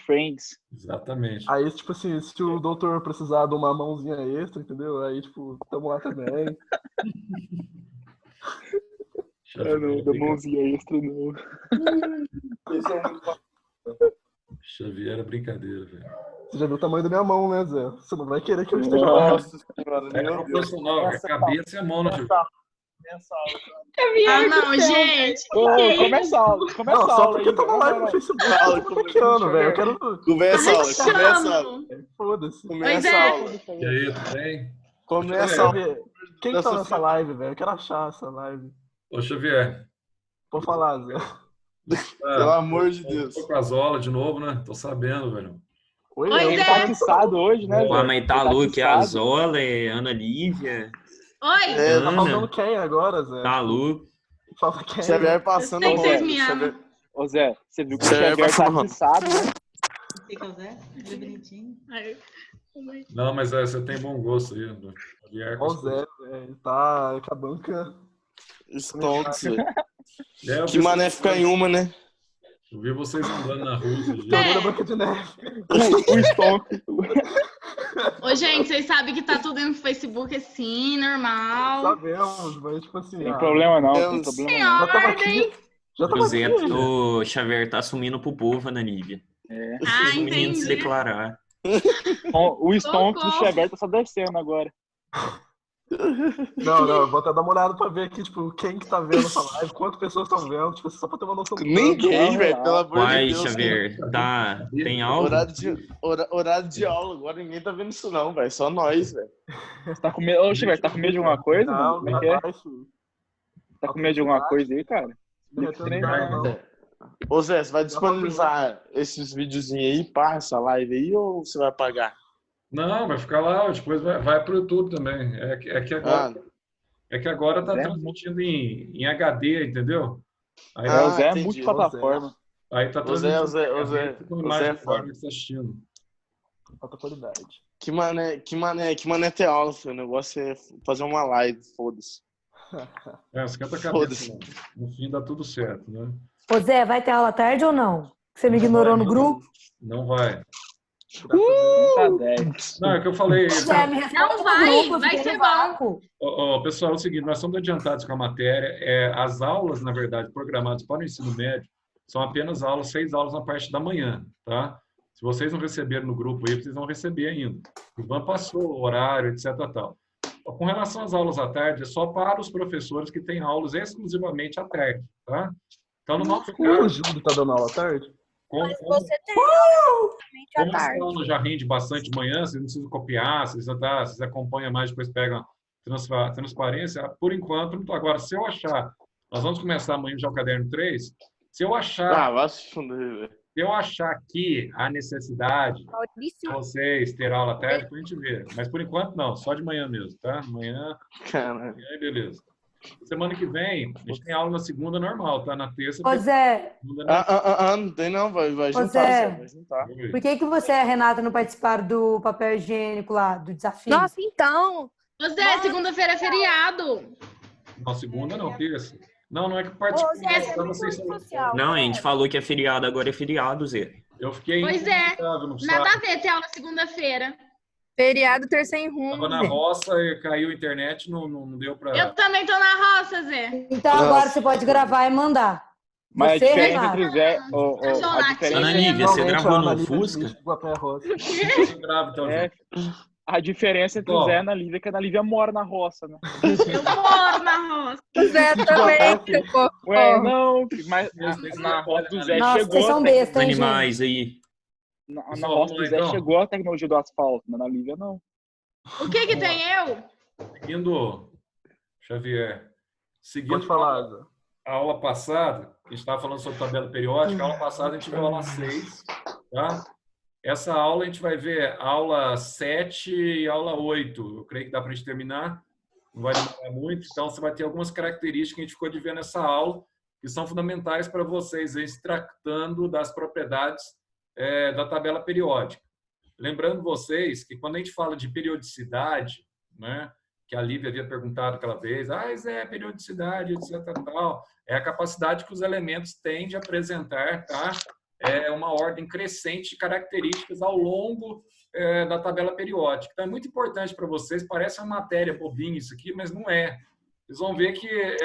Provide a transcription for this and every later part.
Friends. Exatamente. Aí, tipo assim, se o doutor precisar de uma mãozinha extra, entendeu? Aí, tipo, tamo lá também. Não, da mãozinha extra, não. Xavier era brincadeira, velho. Você já viu o tamanho da minha mão, né, Zé? Você não vai querer que eu esteja... Nossa senhora, É meu Deus. proporcional, é a cabeça e a mão, né, Xavier? Ah, não, gente. Começa a aula. Não, só porque tá na live no Facebook. Fala, Eu tô bloqueando, velho. Eu quero... Começa a aula, começa a aula. Foda-se. Começa Pois a é. aula. E aí, tudo bem? Começa a aula. Quem que tá nessa live, velho? Eu quero achar essa live. Ô, Xavier. Vou falar, Zé. Pelo amor de Deus. Tô com as aulas de novo, né? Tô sabendo, velho. Oi, Oi, eu Zé. Ele tá atiçado hoje, né, Pô, Zé? mas tá Ele tá louco, é a atiçado. Zola, é Ana Lívia, Oi, É, Tá faltando Ana, quem agora, Zé? tá louco. Falta quem? Xavier passando Eu sei que vocês roda. me Xavier- Ô, Zé, você viu que o Zé, Xavier vai tá falando. atiçado, né? Sei que é o Zé, ele é bonitinho. Não, mas você tem bom gosto aí. Né? Xavier, Ó o Zé, velho. Tá com a banca. Stonks, velho. eu Que vi mané vocês- ficar em uma, né? Eu vi vocês andando na rua. esses dias. Teoria da Branca de Neve. O Stonk. Ô, gente, vocês sabem que tá tudo no Facebook assim, normal. Sabemos, mas tipo assim. Tem problema não, tem Deus. problema Tem não. Já tava ordem. aqui. Já tava O Zé, aqui. o Xavier tá assumindo pro povo, Ana Lívia. Ah, Os meninos se entendi. declarar. O Stonks do Socorro. Xavier tá só descendo agora. Não, eu vou até dar uma olhada pra ver aqui, tipo, quem que tá vendo essa live, quantas pessoas estão vendo, tipo, só pra ter uma noção do Ninguém, Não, velho, não. pelo amor de Uai, Deus. Xavier, tem aula? Horário de aula, agora ninguém tá vendo isso não, velho. Só nós, velho. Você tá com medo? Ô, Xavier, tá com medo de alguma coisa, mano? Não, Como é que é? rapaz, filho. Tá com medo de alguma coisa aí, cara? Derretendo Estranho, nada, não. não. Ô Zé, você vai disponibilizar esses videozinhos aí, pá, essa live aí, ou você vai pagar? Não, vai ficar lá, depois vai pro YouTube também. É que agora tá Zé? transmitindo em HD, entendeu? Aí, É, o Zé é entendi. multiplataforma. aí tá O Zé, transmitindo o Zé, em HD com o imagem Zé é do cara foda. que tá assistindo. Falta qualidade. Que mané ter aula, filho. O negócio é fazer uma live, foda-se. Esquenta a Foda-se. cabeça. No fim dá tudo certo, né? Ô Zé, vai ter aula à tarde ou não? Você me ignorou no grupo? Não vai. Tá 10. Não, é que eu falei. Zé, me responde Não no vai, grupo, eu vai fiquei ser no bom. vácuo. Pessoal, é o seguinte, nós somos adiantados com a matéria. As aulas, na verdade, programadas para o ensino médio, são apenas 6 aulas na parte da manhã, tá? Se vocês não receberam no grupo aí, vocês vão receber ainda. O Ivan passou o horário, etc. Tal. Com relação às aulas à tarde, é só para os professores que têm aulas exclusivamente à tarde, tá? Então, no nosso O caso, Júlio tá dando aula à tarde? Mas você tem aula somente à como essa tarde. aula já rende bastante de manhã, vocês não precisam copiar, vocês acompanham mais, depois pegam transparência. Por enquanto, agora, se eu achar, nós vamos começar amanhã já o caderno 3, se eu achar, vai se funder, velho. se eu achar que há necessidade de Maurício, vocês ter aula à tarde, depois a gente vê. Mas por enquanto não, só de manhã mesmo, tá? Amanhã, Caralho. beleza. Semana que vem, a gente tem aula na segunda normal, tá? Na terça, ô Zé, segunda, não. Não tem não, vai Ô, juntar, Zé. Zé, vai juntar. por que você e a Renata não participaram do papel higiênico lá, do desafio? Nossa, então. Ô, Zé, segunda-feira é feriado. Não, segunda não, terça. Não é que Ô, participou. Zé, você é Pra muito vocês, social. Não, a gente falou que é feriado, agora é feriado, Zé. eu fiquei Pois é, incomunicável no Nada sábado. a ver ter aula segunda-feira. Feriado ter sem rumo. Tava na Zé. roça e caiu a internet, não deu pra... Eu também tô na roça, Zé. Então agora você pode gravar e mandar. Mas Você, a diferença Renata? entre o Zé. Cachorro A diferença, Ana Lívia, você Finalmente, gravou a Ana no Lívia Fusca? desiste do papel rosa. Eu gravo, então, É. gente. a diferença entre o Zé e a Ana Lívia é que a Ana Lívia mora na roça, né? Eu moro na roça. O Zé também, seu cocô. Ué, não, mas na roça do Zé Nossa, chegou. vocês são bestas, hein, gente? Animais aí. Na Pessoal, roça do vamos Zé lá, então. chegou a tecnologia do asfalto, mas na Lívia não. O que tem eu? Seguindo, Xavier, seguindo Pode falar, Zé. a aula passada, a gente estava falando sobre tabela periódica, a aula passada a gente viu a aula 6, tá? Essa aula a gente vai ver aula 7 e aula 8. Eu creio que dá para a gente terminar, não vai demorar muito. Então, você vai ter algumas características que a gente ficou de ver nessa aula, que são fundamentais para vocês, aí, se tratando das propriedades da tabela periódica. Lembrando vocês que quando a gente fala de periodicidade, né, que a Lívia havia perguntado aquela vez, Zé, periodicidade, etc. Tal, é a capacidade que os elementos têm de apresentar, tá, uma ordem crescente de características ao longo da tabela periódica. Então, é muito importante para vocês, parece uma matéria bobinha isso aqui, mas não é. Vocês vão ver que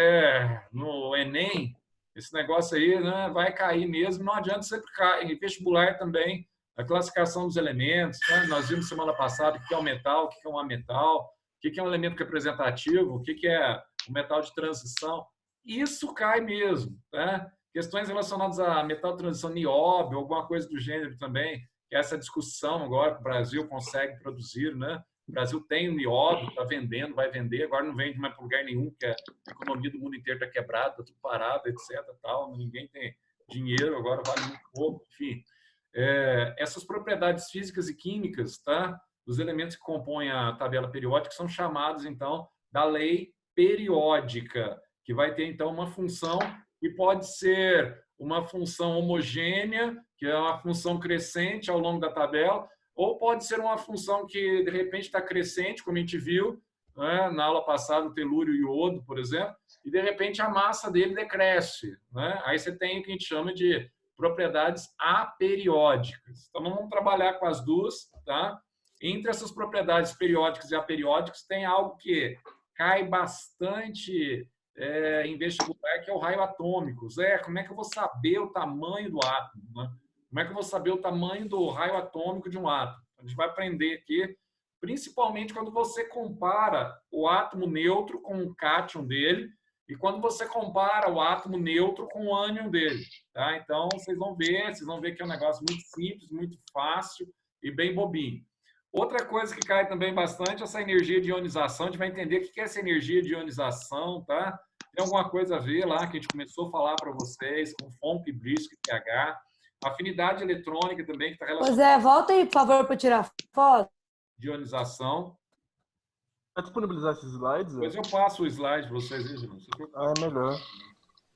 no Enem, esse negócio aí, né, vai cair mesmo, não adianta sempre cair. Em vestibular também, a classificação dos elementos, né? Nós vimos semana passada o que é um metal, o que é um ametal, o que é um elemento representativo, o que é um metal de transição. Isso cai mesmo, tá? Questões relacionadas a metal de transição nióbio, alguma coisa do gênero também, que é essa discussão agora que o Brasil consegue produzir, né? O Brasil tem o nióbio, está vendendo, vai vender, agora não vende mais para lugar nenhum, que a economia do mundo inteiro está quebrada, está tudo parado, etc. Tal, ninguém tem dinheiro, agora vale muito pouco, enfim. Essas propriedades físicas e químicas, tá? Dos elementos que compõem a tabela periódica são chamados, então, da lei periódica, que vai ter, então, uma função que pode ser uma função homogênea, que é uma função crescente ao longo da tabela, ou pode ser uma função que, de repente, está crescente, como a gente viu, né, na aula passada, o telúrio e o iodo, por exemplo, e, de repente, a massa dele decresce, né? Aí você tem o que a gente chama de propriedades aperiódicas. Então, vamos trabalhar com as duas, tá? Entre essas propriedades periódicas e aperiódicas, tem algo que cai bastante em vestibular, que é o raio atômico. Zé, como é que eu vou saber o tamanho do átomo, né? Como é que eu vou saber o tamanho do raio atômico de um átomo? A gente vai aprender aqui, principalmente quando você compara o átomo neutro com o cátion dele e quando você compara o átomo neutro com o ânion dele. Tá? Então, vocês vão ver que é um negócio muito simples, muito fácil e bem bobinho. Outra coisa que cai também bastante é essa energia de ionização. A gente vai entender o que é essa energia de ionização, tá? Tem alguma coisa a ver lá que a gente começou a falar para vocês, com Fonck, Brisco e pH. Afinidade eletrônica também, que está relacionada... Zé, volta aí, por favor, para tirar foto. De ionização. Vai disponibilizar esses slides? Depois eu passo o slide para vocês. É melhor.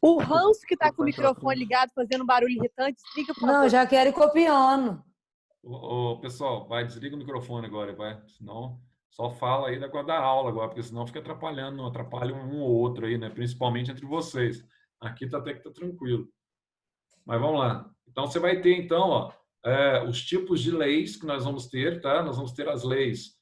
O Ranço que tá com o microfone ligado, fazendo barulho irritante, explica por favor. Não, já quero ir copiando. Pessoal, desliga o microfone agora, vai. Senão, só fala aí da aula agora, porque senão fica atrapalhando, atrapalha um ou outro aí, né? Principalmente entre vocês. Aqui até que tá tranquilo. Mas vamos lá. Então, você vai ter, então, os tipos de leis que nós vamos ter, tá? Nós vamos ter as leis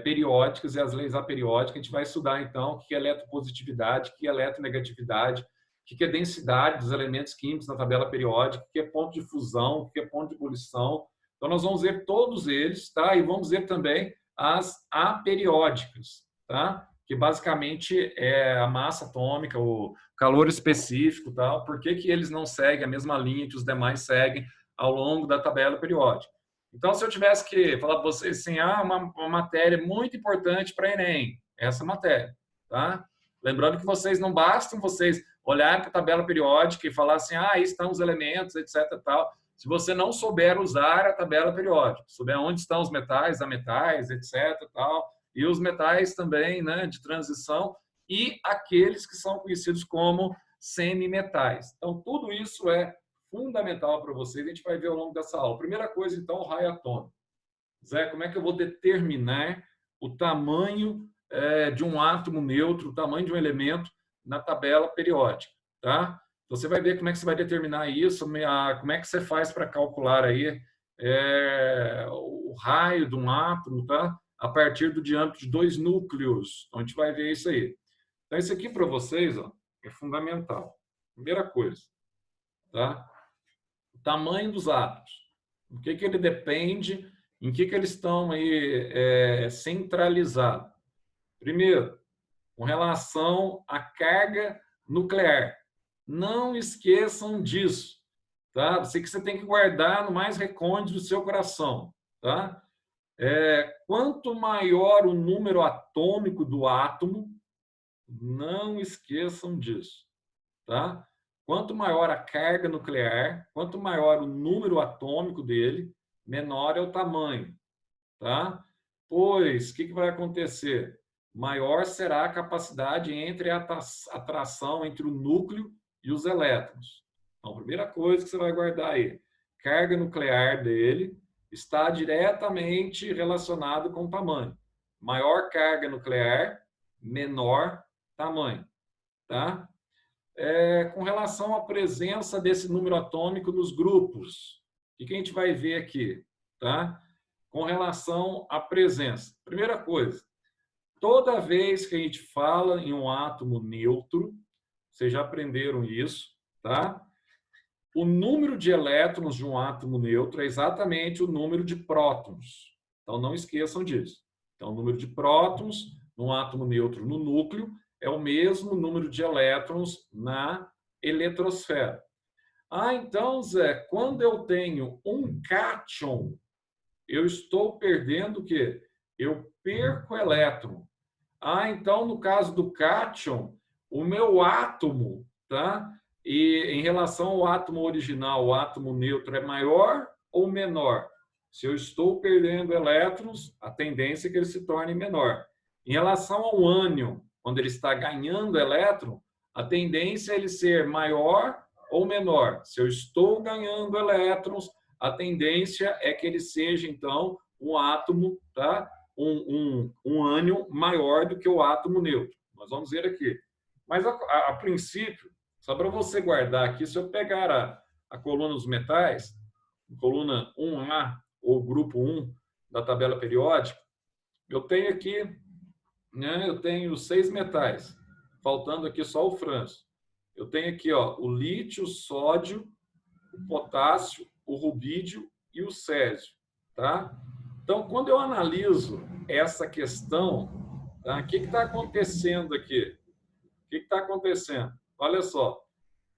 periódicas e as leis aperiódicas. A gente vai estudar, então, o que é eletropositividade, o que é eletronegatividade, o que é densidade dos elementos químicos na tabela periódica, o que é ponto de fusão, o que é ponto de ebulição. Então, nós vamos ver todos eles, tá? E vamos ver também as aperiódicas, tá? Que basicamente é a massa atômica, o calor específico, tá? Por que eles não seguem a mesma linha que os demais seguem ao longo da tabela periódica. Então, se eu tivesse que falar para vocês assim, uma matéria muito importante para Enem, essa matéria, tá? Lembrando que vocês não bastam vocês olharem para a tabela periódica e falar assim, aí estão os elementos, etc, tal. Se você não souber usar a tabela periódica, souber onde estão os metais, ametais, etc, tal, e os metais também, né, de transição, e aqueles que são conhecidos como semimetais. Então, tudo isso é fundamental para vocês, a gente vai ver ao longo dessa aula. Primeira coisa, então, o raio atômico. Zé, como é que eu vou determinar o tamanho de um átomo neutro, o tamanho de um elemento na tabela periódica, tá? Você vai ver como é que você vai determinar isso, como é que você faz para calcular aí o raio de um átomo, tá? A partir do diâmetro de 2 núcleos. Então, a gente vai ver isso aí. Então, isso aqui para vocês, ó, é fundamental. Primeira coisa, tá? O tamanho dos átomos. O que ele depende, em que eles estão aí centralizados. Primeiro, com relação à carga nuclear. Não esqueçam disso, tá? Você tem que guardar no mais recôndito do seu coração, tá? Quanto maior o número atômico do átomo, não esqueçam disso, tá? Quanto maior a carga nuclear, quanto maior o número atômico dele, menor é o tamanho, tá? Pois, o que vai acontecer? Maior será a capacidade entre a atração entre o núcleo e os elétrons. Então, a primeira coisa que você vai guardar aí, carga nuclear dele está diretamente relacionado com o tamanho. Maior carga nuclear, menor tamanho, tá? com relação à presença desse número atômico nos grupos. O que a gente vai ver aqui? Tá? Com relação à presença. Primeira coisa, toda vez que a gente fala em um átomo neutro, vocês já aprenderam isso, tá? O número de elétrons de um átomo neutro é exatamente o número de prótons. Então, não esqueçam disso. Então, o número de prótons num átomo neutro no núcleo é o mesmo número de elétrons na eletrosfera. Ah, então, Zé, quando eu tenho um cátion, eu estou perdendo o quê? Eu perco elétron. Ah, então, no caso do cátion, o meu átomo, tá? E em relação ao átomo original, o átomo neutro é maior ou menor? Se eu estou perdendo elétrons, a tendência é que ele se torne menor. Em relação ao ânion, quando ele está ganhando elétron, a tendência é ele ser maior ou menor. Se eu estou ganhando elétrons, a tendência é que ele seja, então, um átomo, tá? Um ânion maior do que o átomo neutro. Nós vamos ver aqui. Mas, a princípio, só para você guardar aqui, se eu pegar a coluna dos metais, coluna 1A, ou grupo 1 da tabela periódica, eu tenho aqui, né, eu tenho 6 metais, faltando aqui só o frâncio. Eu tenho aqui, ó, o lítio, o sódio, o potássio, o rubídio e o césio, tá? Então, quando eu analiso essa questão, tá, o que está acontecendo aqui? O que está acontecendo? Olha só,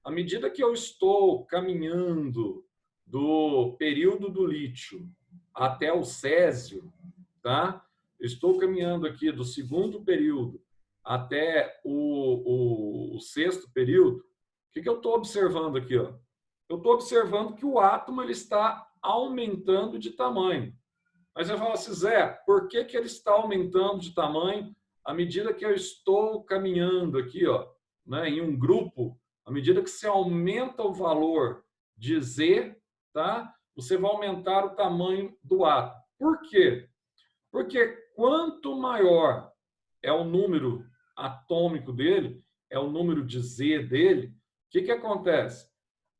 à medida que eu estou caminhando do período do lítio até o césio, tá? Eu estou caminhando aqui do segundo período até o sexto período. O que eu estou observando aqui? Ó? Eu estou observando que o átomo ele está aumentando de tamanho. Mas eu falo assim, Zé, por que ele está aumentando de tamanho à medida que eu estou caminhando aqui, ó, né, em um grupo? À medida que você aumenta o valor de Z, tá? Você vai aumentar o tamanho do átomo. Por quê? Porque quanto maior é o número atômico dele, é o número de Z dele, o que acontece?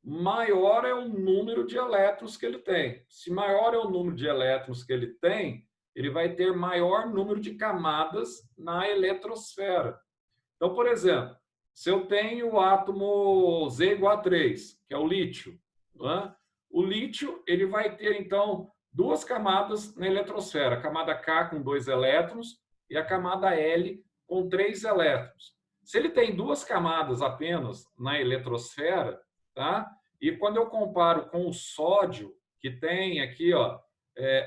Maior é o número de elétrons que ele tem. Se maior é o número de elétrons que ele tem, ele vai ter maior número de camadas na eletrosfera. Então, por exemplo, se eu tenho o átomo Z igual a 3, que é o lítio, né? O lítio ele vai ter, então, 2 camadas na eletrosfera. A camada K com 2 elétrons e a camada L com 3 elétrons. Se ele tem 2 camadas apenas na eletrosfera, tá? E quando eu comparo com o sódio, que tem aqui, ó,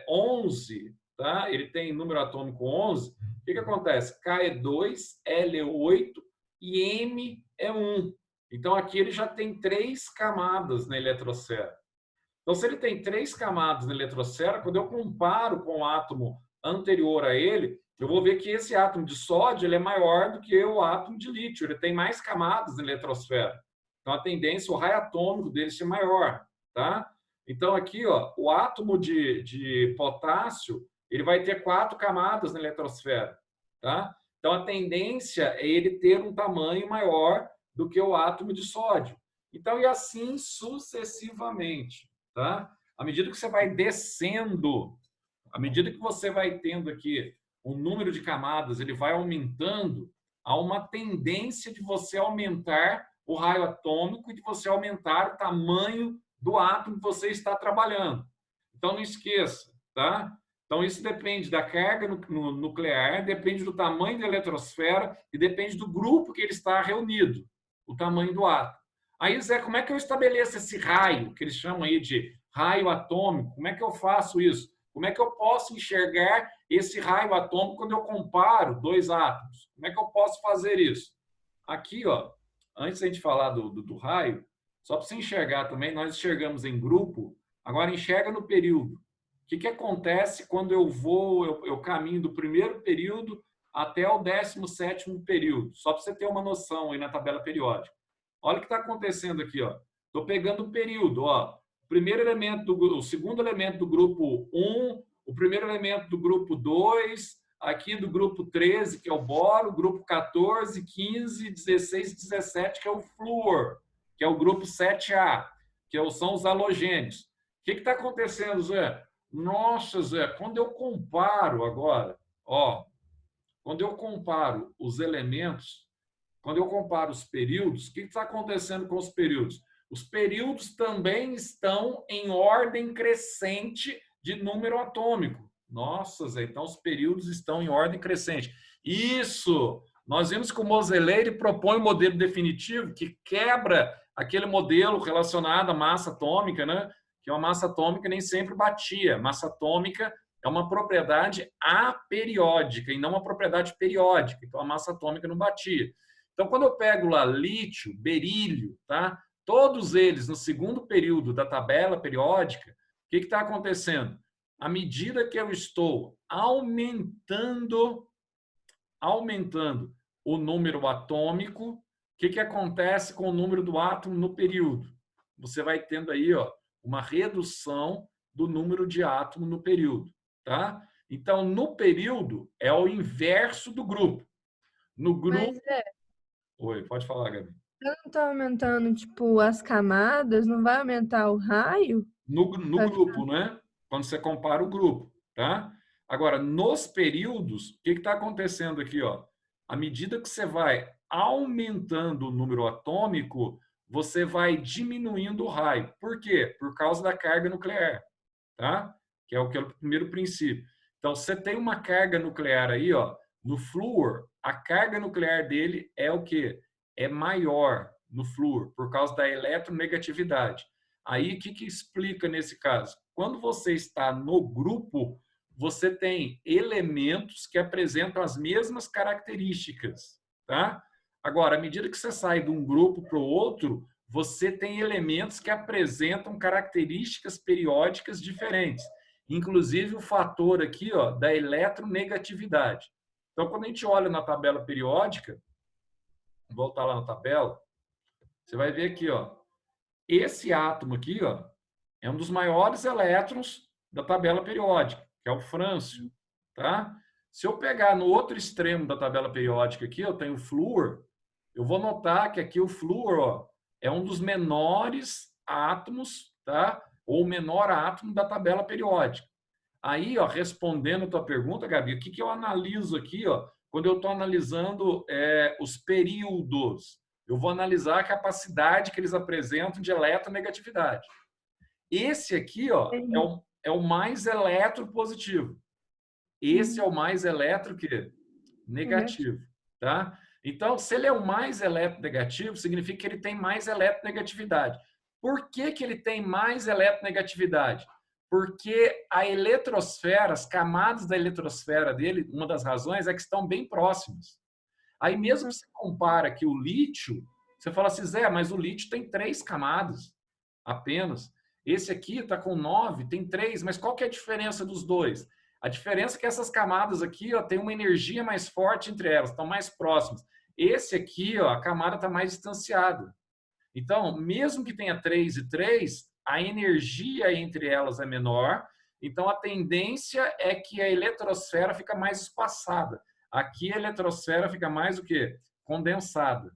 11, tá? Ele tem número atômico 11, o que acontece? K é 2, L é 8 e M é 1. Então, aqui ele já tem 3 camadas na eletrosfera. Então, se ele tem 3 camadas na eletrosfera, quando eu comparo com o átomo anterior a ele, eu vou ver que esse átomo de sódio ele é maior do que o átomo de lítio. Ele tem mais camadas na eletrosfera. Então, a tendência, o raio atômico dele ser maior, tá? Então, aqui, ó, o átomo de potássio, ele vai ter 4 camadas na eletrosfera, tá? Então, a tendência é ele ter um tamanho maior do que o átomo de sódio. Então, e assim sucessivamente, tá? À medida que você vai descendo, à medida que você vai tendo aqui o número de camadas, ele vai aumentando, há uma tendência de você aumentar o raio atômico e de você aumentar o tamanho do átomo que você está trabalhando. Então, não esqueça, tá? Então, isso depende da carga nuclear, depende do tamanho da eletrosfera e depende do grupo que ele está reunido, o tamanho do átomo. Aí, Zé, como é que eu estabeleço esse raio, que eles chamam aí de raio atômico? Como é que eu faço isso? Como é que eu posso enxergar esse raio atômico quando eu comparo 2 átomos? Como é que eu posso fazer isso? Aqui, ó, antes da gente falar do raio, só para você enxergar também, nós enxergamos em grupo, agora enxerga no período. O que acontece quando eu caminho do primeiro período até o 17º período? Só para você ter uma noção aí na tabela periódica. Olha o que está acontecendo aqui, ó. Estou pegando o período, ó. O segundo elemento do grupo 1, o primeiro elemento do grupo 2, aqui do grupo 13, que é o boro, grupo 14, 15, 16 e 17, que é o flúor, que é o grupo 7A, que são os halogênios. O que está acontecendo, Zé? Nossa, Zé, quando eu comparo agora, ó, quando eu comparo os elementos, quando eu comparo os períodos, o que está acontecendo com os períodos? Os períodos também estão em ordem crescente de número atômico. Nossa, Zé, então os períodos estão em ordem crescente. Isso! Nós vimos que o Moseley propõe um modelo definitivo que quebra aquele modelo relacionado à massa atômica, né? Que uma massa atômica nem sempre batia. Massa atômica é uma propriedade aperiódica e não uma propriedade periódica. Então, a massa atômica não batia. Então, quando eu pego lá lítio, berílio, tá? Todos eles no segundo período da tabela periódica, o que está acontecendo? À medida que eu estou aumentando o número atômico, o que acontece com o número do átomo no período? Você vai tendo aí, ó, uma redução do número de átomo no período, tá? Então, no período, é o inverso do grupo. No grupo... Mas, Oi, pode falar, Gabi. eu não tô aumentando, tipo, as camadas, não vai aumentar o raio? No grupo, né? Quando você compara o grupo, tá? Agora, nos períodos, o que está acontecendo aqui, ó? À medida que você vai aumentando o número atômico, você vai diminuindo o raio. Por quê? Por causa da carga nuclear, tá? Que é o primeiro princípio. Então, você tem uma carga nuclear aí, ó, no flúor, a carga nuclear dele é o quê? É maior no flúor, por causa da eletronegatividade. Aí, o que explica nesse caso? Quando você está no grupo, você tem elementos que apresentam as mesmas características, tá? Agora, à medida que você sai de um grupo para o outro, você tem elementos que apresentam características periódicas diferentes. Inclusive o fator aqui, ó, da eletronegatividade. Então, quando a gente olha na tabela periódica, vou voltar lá na tabela, você vai ver aqui, ó, esse átomo aqui, ó, é um dos maiores elétrons da tabela periódica, que é o frâncio, tá? Se eu pegar no outro extremo da tabela periódica aqui, eu tenho o flúor, eu vou notar que aqui o flúor, ó, é um dos menores átomos, tá? Ou o menor átomo da tabela periódica. Aí, ó, respondendo a tua pergunta, Gabi, o que eu analiso aqui, ó, quando eu estou analisando os períodos? Eu vou analisar a capacidade que eles apresentam de eletronegatividade. Esse aqui, ó, é o mais eletropositivo. Esse é o mais negativo, tá? Então, se ele é o mais eletronegativo, significa que ele tem mais eletronegatividade. Por que ele tem mais eletronegatividade? Porque a eletrosfera, as camadas da eletrosfera dele, uma das razões é que estão bem próximas. Aí mesmo que você compara aqui o lítio, você fala assim, Zé, mas o lítio tem 3 camadas apenas. Esse aqui está com 9, tem 3, mas qual que é a diferença dos dois? A diferença é que essas camadas aqui, ó, tem uma energia mais forte entre elas, estão mais próximas. Esse aqui, ó, a camada está mais distanciada. Então, mesmo que tenha 3 e 3, a energia entre elas é menor, então a tendência é que a eletrosfera fica mais espaçada. Aqui a eletrosfera fica mais o quê? Condensada,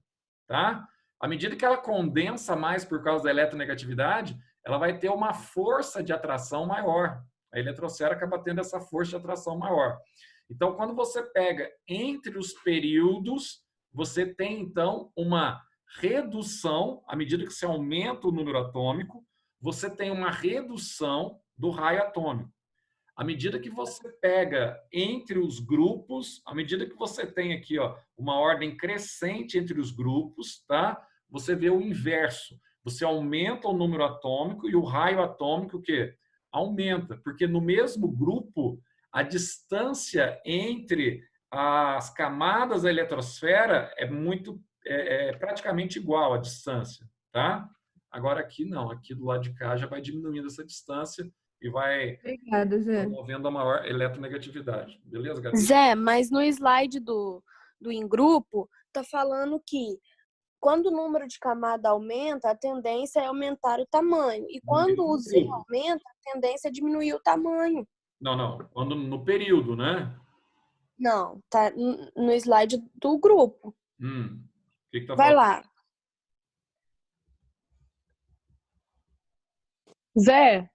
tá? À medida que ela condensa mais por causa da eletronegatividade, ela vai ter uma força de atração maior. A eletrosfera acaba tendo essa força de atração maior. Então, quando você pega entre os períodos, você tem, então, uma redução, à medida que você aumenta o número atômico, você tem uma redução do raio atômico. À medida que você pega entre os grupos, à medida que você tem aqui, ó, uma ordem crescente entre os grupos, tá? Você vê o inverso. Você aumenta o número atômico e o raio atômico, o quê? Aumenta, porque no mesmo grupo, a distância entre as camadas da eletrosfera é praticamente igual a distância, tá? Agora aqui não, aqui do lado de cá já vai diminuindo essa distância e vai promovendo a maior eletronegatividade. Beleza, Gabi? Zé, mas no slide do em grupo, tá falando que quando o número de camada aumenta, a tendência é aumentar o tamanho. E quando o Z aumenta, a tendência é diminuir o tamanho. Não. Quando no período, né? Não, tá no slide do grupo. O que tá Vai falando? lá. Zé,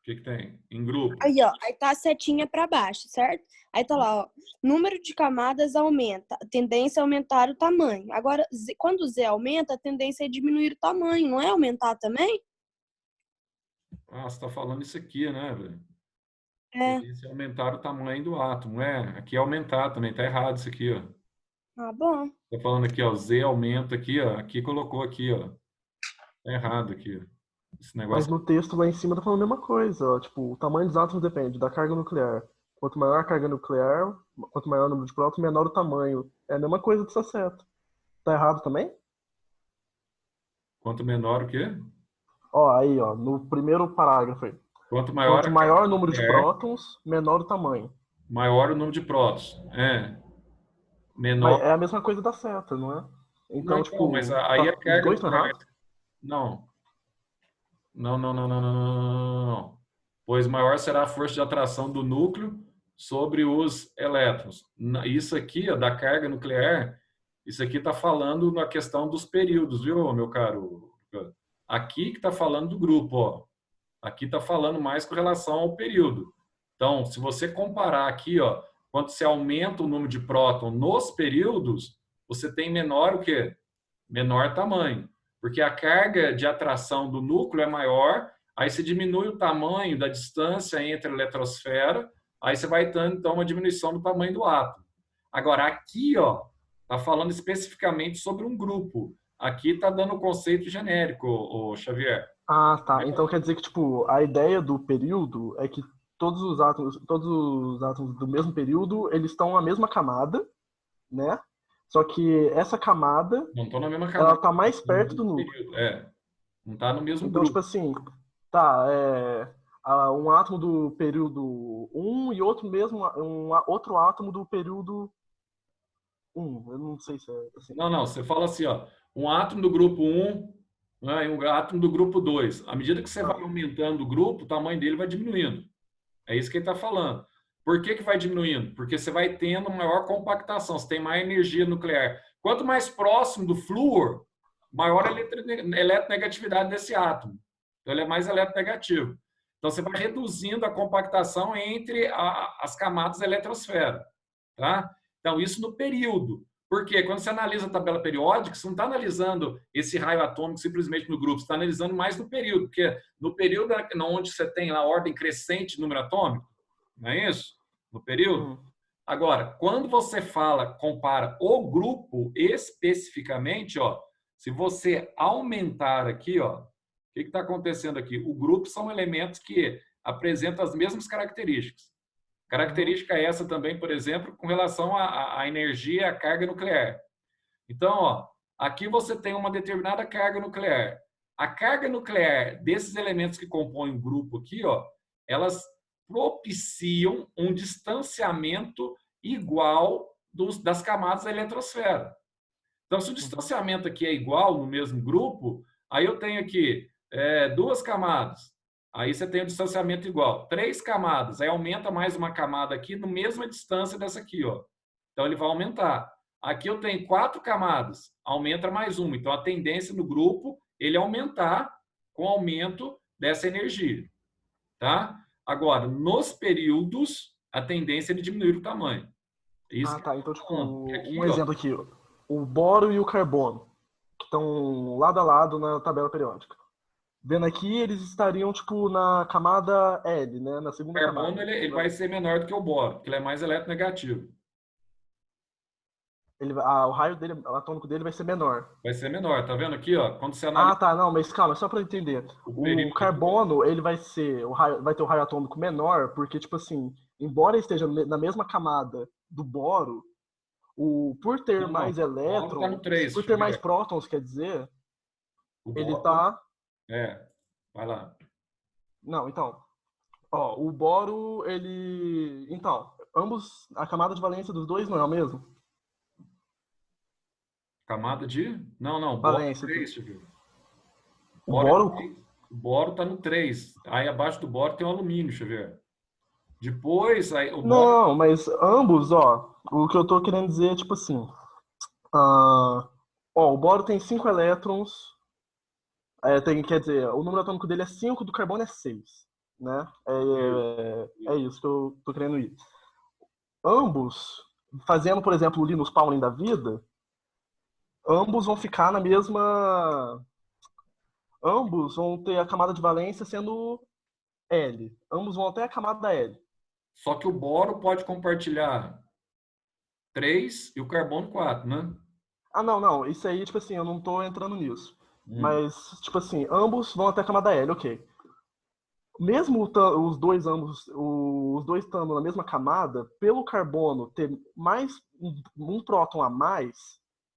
O que tem? Em grupo. Aí, ó, aí tá a setinha pra baixo, certo? Aí tá lá, ó, número de camadas aumenta, a tendência é aumentar o tamanho. Agora, quando o Z aumenta, a tendência é diminuir o tamanho, não é aumentar também? Ah, você tá falando isso aqui, né, velho? É. Tendência é aumentar o tamanho do átomo. Aqui é aumentar também, tá errado isso aqui, ó. Ah, bom. Tá falando aqui, ó, Z aumenta aqui, ó. Aqui colocou aqui, ó. Tá errado aqui, ó. Esse Mas negócio. no texto lá em cima tá falando a mesma coisa, ó. Tipo, o tamanho dos átomos depende da carga nuclear. Quanto maior a carga nuclear, quanto maior o número de prótons, menor o tamanho. É a mesma coisa dessa seta. Tá errado também? Quanto menor o quê? Ó, aí, ó, no primeiro parágrafo aí. Quanto maior Quanto a maior carga o número de nuclear, prótons, menor o tamanho. maior o número de prótons. Menor. Mas é a mesma coisa da seta, não é? Então, Não, tipo, mas aí a os carga dois estão nuclear. errados? Não. Não. Pois maior será a força de atração do núcleo sobre os elétrons. Isso aqui, ó, da carga nuclear, isso aqui está falando na questão dos períodos, viu, meu caro? Aqui que está falando do grupo, ó. Aqui está falando mais com relação ao período. Então, se você comparar aqui, ó, quando você aumenta o número de prótons nos períodos, você tem menor o quê? Menor tamanho. Porque a carga de atração do núcleo é maior, aí você diminui o tamanho da distância entre a eletrosfera, aí você vai tendo, então, uma diminuição do tamanho do átomo. Agora, aqui, ó, está falando especificamente sobre um grupo. Aqui está dando o conceito genérico, o Xavier. Ah, tá. Então quer dizer que, tipo, a ideia do período é que todos os átomos do mesmo período, eles estão na mesma camada, né? Só que essa camada, Não estão na mesma ela camada. tá mais perto do núcleo. Período. Não está no mesmo Então, grupo. tipo assim, tá, um átomo do período 1 e outro outro átomo do período 1. Eu não sei se é assim. Não. Você fala assim, ó, um átomo do grupo 1, né, e um átomo do grupo 2. À medida que você vai aumentando o grupo, o tamanho dele vai diminuindo. É isso que ele está falando. Por que vai diminuindo? Porque você vai tendo maior compactação, você tem mais energia nuclear. Quanto mais próximo do flúor, maior a eletronegatividade desse átomo. Então, ele é mais eletronegativo. Então, você vai reduzindo a compactação entre as camadas da eletrosfera. Tá? Então, isso no período. Porque quando você analisa a tabela periódica, você não está analisando esse raio atômico simplesmente no grupo, você está analisando mais no período. Porque no período onde você tem lá a ordem crescente de número atômico, não é isso? No período. Agora, quando você compara o grupo especificamente, ó, se você aumentar aqui, ó, o que está acontecendo aqui? O grupo são elementos que apresentam as mesmas características. Característica essa também, por exemplo, com relação à energia e à carga nuclear. Então, ó, aqui você tem uma determinada carga nuclear. A carga nuclear desses elementos que compõem o grupo aqui, ó, elas propiciam um distanciamento igual das camadas da eletrosfera. Então, se o distanciamento aqui é igual no mesmo grupo, aí eu tenho aqui duas camadas. Aí você tem o distanciamento igual. 3 camadas, aí aumenta mais uma camada aqui na mesma distância dessa aqui, ó. Então, ele vai aumentar. Aqui eu tenho 4 camadas, aumenta mais uma. Então, a tendência no grupo, ele aumentar com o aumento dessa energia. Tá? Agora, nos períodos, a tendência é de diminuir o tamanho. Isso tá. Então, tipo, aqui, um exemplo aqui. O boro e o carbono, que estão lado a lado na tabela periódica. Vendo aqui, eles estariam, tipo, na camada L, né? Na segunda camada. O carbono, ele vai ser menor do que o boro, porque ele é mais eletronegativo. O raio atômico dele vai ser menor. Vai ser menor, tá vendo aqui, ó? Quando você analisa... tá, não, mas calma, só para entender. O carbono, ele vai ter o raio atômico menor, porque, tipo assim, embora esteja na mesma camada do boro, por ter mais elétrons, tá no 3, por ter mais prótons, quer dizer, ele tá... vai lá. Não, então, ó, o boro, ele... Então, a camada de valência dos dois não é o mesmo? Camada de... Não, valência. Boro 3, viu? O boro? O boro tá no 3. Aí abaixo do boro tem o alumínio, deixa eu ver. Depois, aí, o boro... Não, mas ambos, ó, o que eu tô querendo dizer é tipo assim, ó, o boro tem 5 elétrons, quer dizer, o número atômico dele é 5, do carbono é 6, né? É isso que eu tô querendo ir. Ambos, fazendo, por exemplo, o Linus Pauling da vida, ambos vão ficar na mesma... Ambos vão ter a camada de valência sendo L. Ambos vão até a camada L. Só que o boro pode compartilhar 3 e o carbono 4, né? Não. Isso aí, tipo assim, eu não tô entrando nisso. Mas, tipo assim, ambos vão até a camada L, ok. Mesmo os dois estando na mesma camada, pelo carbono ter mais um próton a mais,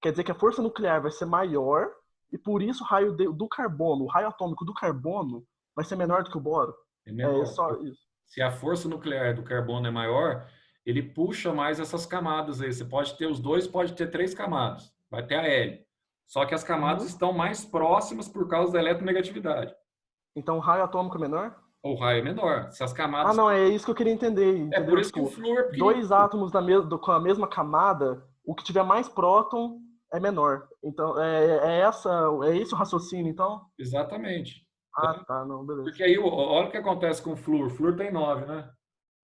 quer dizer que a força nuclear vai ser maior e por isso o raio do carbono, o raio atômico do carbono vai ser menor do que o boro. É menor. Só isso. Se a força nuclear do carbono é maior, ele puxa mais essas camadas aí. Você pode ter os dois, pode ter 3 camadas. Vai ter a L. Só que as camadas estão mais próximas por causa da eletronegatividade. Então o raio atômico é menor? O raio é menor. Se as camadas... não, é isso que eu queria entender. É por isso que o flúor é pequenininho. Dois átomos com a mesma camada, o que tiver mais próton é menor. Então, é esse o raciocínio, então? Exatamente. Tá, não, beleza. Porque aí, olha o que acontece com o flúor. O flúor tem 9, né?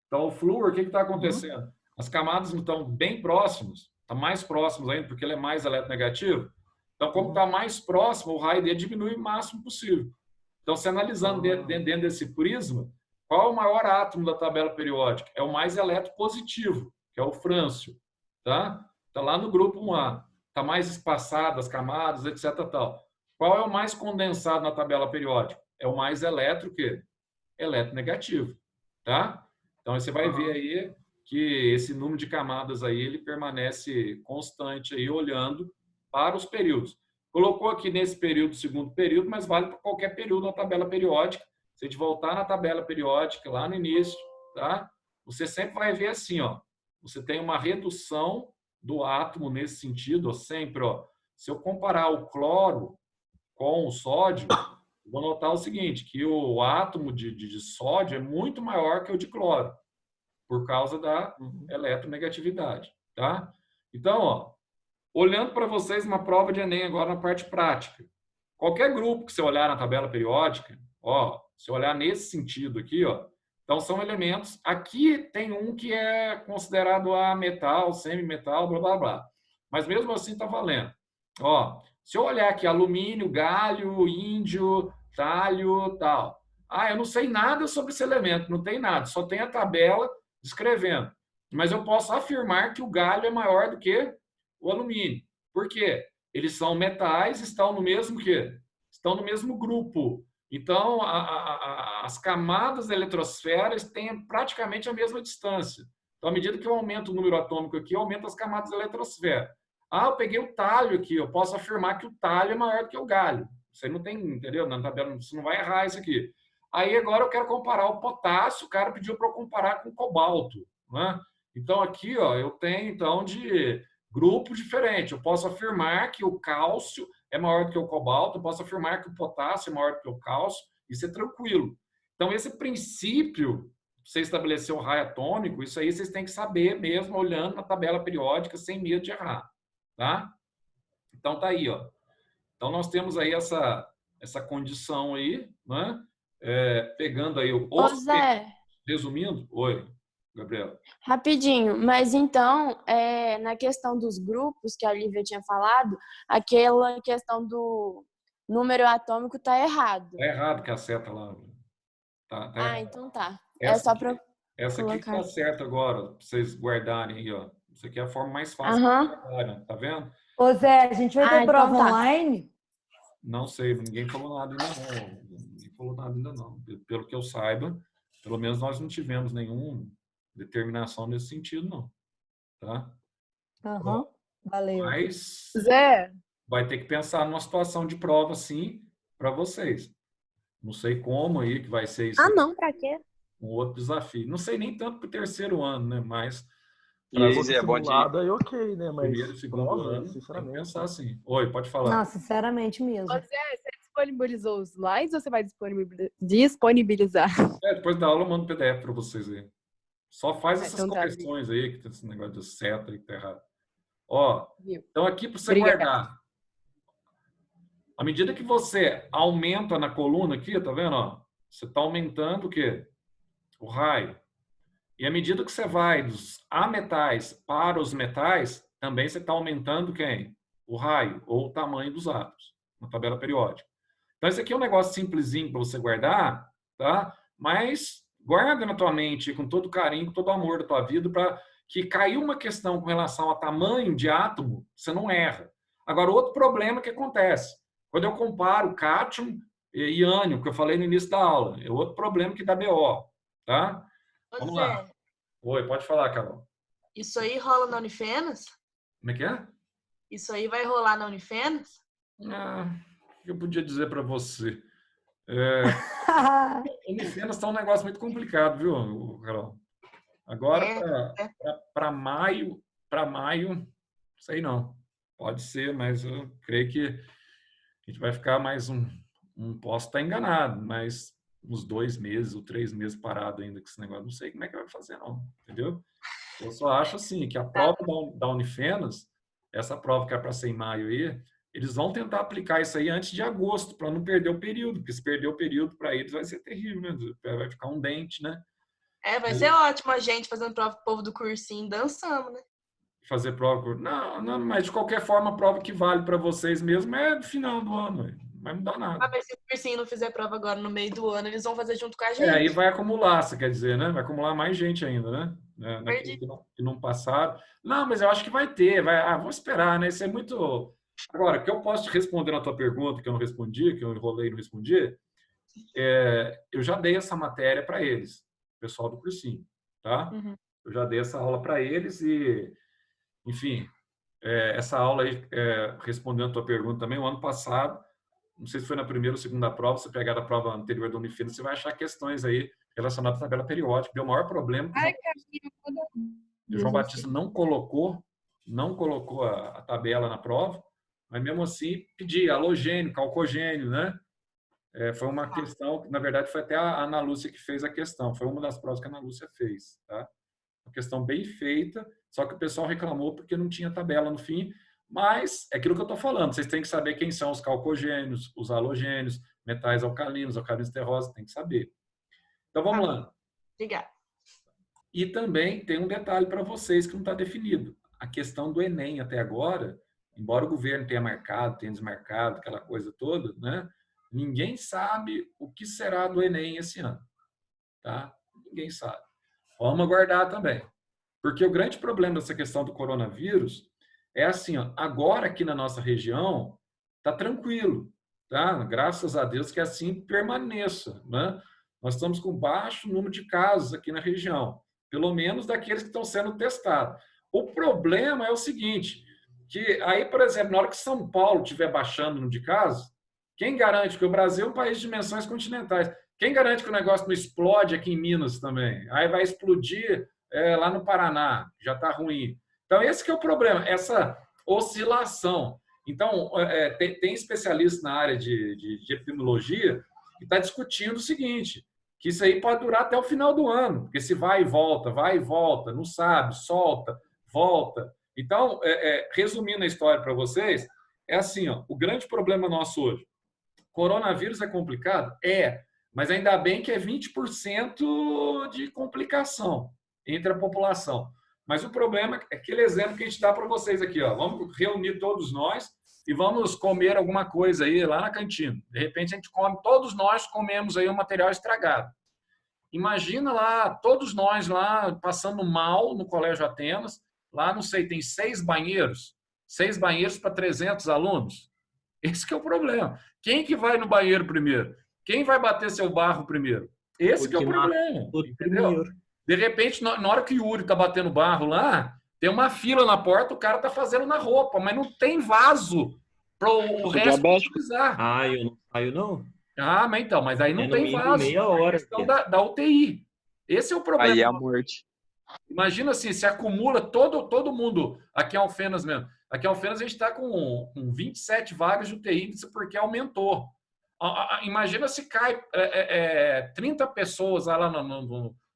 Então, o flúor, o que está acontecendo? As camadas estão bem próximas, estão mais próximos ainda, porque ele é mais eletronegativo. Então, como está mais próximo, o raio dele diminui o máximo possível. Então, se analisando dentro desse prisma, qual é o maior átomo da tabela periódica? É o mais eletropositivo, que é o frâncio. Tá? Está lá no grupo 1A. Está mais espaçado as camadas, etc. Tal. Qual é o mais condensado na tabela periódica? É o mais eletronegativo. Tá? Então, você vai ver aí que esse número de camadas aí, ele permanece constante aí, olhando para os períodos. Colocou aqui nesse período, segundo período, mas vale para qualquer período na tabela periódica. Se a gente voltar na tabela periódica, lá no início, tá? Você sempre vai ver assim, ó, você tem uma redução do átomo nesse sentido, ó, sempre, ó. Se eu comparar o cloro com o sódio, eu vou notar o seguinte, que o átomo de sódio é muito maior que o de cloro, por causa da eletronegatividade, tá? Então, ó, olhando para vocês uma prova de Enem agora na parte prática. Qualquer grupo que você olhar na tabela periódica, ó, se olhar nesse sentido aqui, ó, então são elementos. Aqui tem um que é considerado a metal, semimetal, blá blá blá. Mas mesmo assim está valendo. Ó, se eu olhar aqui alumínio, galho, índio, talho, tal. Eu não sei nada sobre esse elemento, não tem nada, só tem a tabela descrevendo. Mas eu posso afirmar que o galho é maior do que o alumínio. Por quê? Eles são metais, estão no mesmo quê? Estão no mesmo grupo. Então, as camadas da eletrosfera têm praticamente a mesma distância. Então, à medida que eu aumento o número atômico aqui, eu aumento as camadas da eletrosfera. Eu peguei o talho aqui, eu posso afirmar que o talho é maior do que o galho. Você não tem, entendeu? Na tabela, você não vai errar isso aqui. Aí, agora, eu quero comparar o potássio, o cara pediu para eu comparar com o cobalto, né? Então, aqui, ó, eu tenho, então, de grupo diferente. Eu posso afirmar que o cálcio é maior do que o cobalto, eu posso afirmar que o potássio é maior do que o cálcio, isso é tranquilo. Então, esse princípio, você estabelecer o raio atômico, isso aí vocês têm que saber mesmo, olhando na tabela periódica, sem medo de errar. Tá? Então, tá aí, ó. Então, nós temos aí essa condição aí, né? Pegando aí o... Ô, Zé. Resumindo, oi, Gabriela. Rapidinho, mas então, na questão dos grupos que a Lívia tinha falado, aquela questão do número atômico tá errado. Tá errado que a seta lá. Tá errado. Então tá. Essa só para essa aqui colocar. tá certa agora, para vocês guardarem aí, ó. Isso aqui é a forma mais fácil. Tá vendo? Ô Zé, a gente vai ter então prova tá. online? Não sei, ninguém falou nada ainda não. Ninguém falou nada ainda não. Pelo que eu saiba, pelo menos nós não tivemos nenhuma determinação nesse sentido, não. Tá? Valeu. Mas Zé, vai ter que pensar numa situação de prova, sim, para vocês. Não sei como aí que vai ser isso. Não, para quê? Um outro desafio. Não sei nem tanto para o terceiro ano, né? Mas E aí, Zé, bom dia. Aí ok, né? Mas primeiro e segundo prova, ano, tem que sinceramente. pensar assim. Oi, pode falar. Não, sinceramente mesmo. Zé, você disponibilizou os slides ou você vai disponibilizar? Depois da aula eu mando PDF para vocês aí. Só faz essas então tá. correções aí, que tem esse negócio de seta aí que tá errado. Ó, Viu? então aqui para você Obrigada. guardar. À medida que você aumenta na coluna aqui, tá vendo? Ó, você está aumentando o quê? O raio. E à medida que você vai dos ametais para os metais, também você está aumentando quem? O raio ou o tamanho dos átomos na tabela periódica. Então, esse aqui é um negócio simplesinho para você guardar, tá? Mas guarda na tua mente com todo carinho, com todo amor da tua vida, para que caiu uma questão com relação a tamanho de átomo, você não erra. Agora, outro problema que acontece, quando eu comparo cátion e ânion, que eu falei no início da aula, é outro problema que dá BO, tá? Vamos lá. Oi, pode falar, Carol. Isso aí rola na Unifenas? Como é que é? Isso aí vai rolar na Unifenas? O que eu podia dizer para você? Unifenas está um negócio muito complicado, viu, Carol? Agora, para maio, sei não. Pode ser, mas eu creio que a gente vai ficar mais posso estar enganado, mas uns 2 meses ou 3 meses parado ainda com esse negócio. Não sei como é que vai fazer, não. Entendeu? Eu só acho assim que a prova da Unifenas, essa prova que é para ser em maio aí, eles vão tentar aplicar isso aí antes de agosto, para não perder o período, porque se perder o período para eles vai ser terrível, né? Vai ficar um dente, né? Vai ser ótimo a gente fazendo prova pro povo do cursinho, dançando, né? Fazer prova. Não, mas de qualquer forma, a prova que vale para vocês mesmo é no final do ano, não vai mudar nada. Mas se o cursinho não fizer prova agora no meio do ano, eles vão fazer junto com a gente. Aí vai acumular, você quer dizer, né? Vai acumular mais gente ainda, né? Que não passaram. Não, mas eu acho que vai ter. Vamos esperar, né? Isso é muito... Agora, o que eu posso te responder na tua pergunta, que eu não respondi, que eu enrolei e não respondi, eu já dei essa matéria para eles, o pessoal do cursinho, tá? Uhum. Eu já dei essa aula para eles e, enfim, essa aula aí, respondendo a tua pergunta também, o ano passado, não sei se foi na primeira ou segunda prova, se pegar a prova anterior da Unifenas, você vai achar questões aí relacionadas à tabela periódica. Deu o maior problema. O João Batista não colocou a tabela na prova, mas mesmo assim pedia halogênio, calcogênio, né? Foi uma questão, na verdade foi até a Ana Lúcia que fez a questão, foi uma das provas que a Ana Lúcia fez, tá? Uma questão bem feita, só que o pessoal reclamou porque não tinha tabela no fim, mas é aquilo que eu estou falando, vocês têm que saber quem são os calcogênios, os halogênios, metais alcalinos terrosos, tem que saber. Então vamos lá. Obrigada. E também tem um detalhe para vocês que não está definido. A questão do Enem até agora, embora o governo tenha marcado, tenha desmarcado, aquela coisa toda, né? Ninguém sabe o que será do Enem esse ano. Tá? Ninguém sabe. Vamos aguardar também. Porque o grande problema dessa questão do coronavírus é assim, ó, agora aqui na nossa região está tranquilo. Tá? Graças a Deus que assim permaneça. Né? Nós estamos com baixo número de casos aqui na região. Pelo menos daqueles que estão sendo testados. O problema é o seguinte, que aí, por exemplo, na hora que São Paulo estiver baixando o número de casos, quem garante que o Brasil é um país de dimensões continentais? Quem garante que o negócio não explode aqui em Minas também? Aí vai explodir lá no Paraná, já está ruim. Então, esse que é o problema, essa oscilação. Então, tem especialistas na área de epidemiologia que está discutindo o seguinte, que isso aí pode durar até o final do ano, porque se vai e volta, não sabe, solta, volta. Então, resumindo a história para vocês, é assim, ó, o grande problema nosso hoje, coronavírus é complicado? Mas ainda bem que é 20% de complicação entre a população. Mas o problema é aquele exemplo que a gente dá para vocês aqui, ó, vamos reunir todos nós e vamos comer alguma coisa aí lá na cantina. De repente a gente come, todos nós comemos aí um material estragado. Imagina lá, todos nós lá passando mal no Colégio Atenas, lá, não sei, tem 6 banheiros para 300 alunos. Esse que é o problema. Quem que vai no banheiro primeiro? Quem vai bater seu barro primeiro? Esse que é o problema. Entendeu? De repente, na hora que o Yuri está batendo barro lá, tem uma fila na porta, o cara está fazendo na roupa, mas não tem vaso para o resto utilizar. Eu não saio, não. Mas aí não tem vaso. Meia hora. É questão da UTI. Esse é o problema. Aí é a morte. Imagina assim, se acumula todo mundo, aqui em Alfenas mesmo. Aqui em Alfenas a gente está com 27 vagas de UTI, isso porque aumentou. Imagina se cai 30 pessoas lá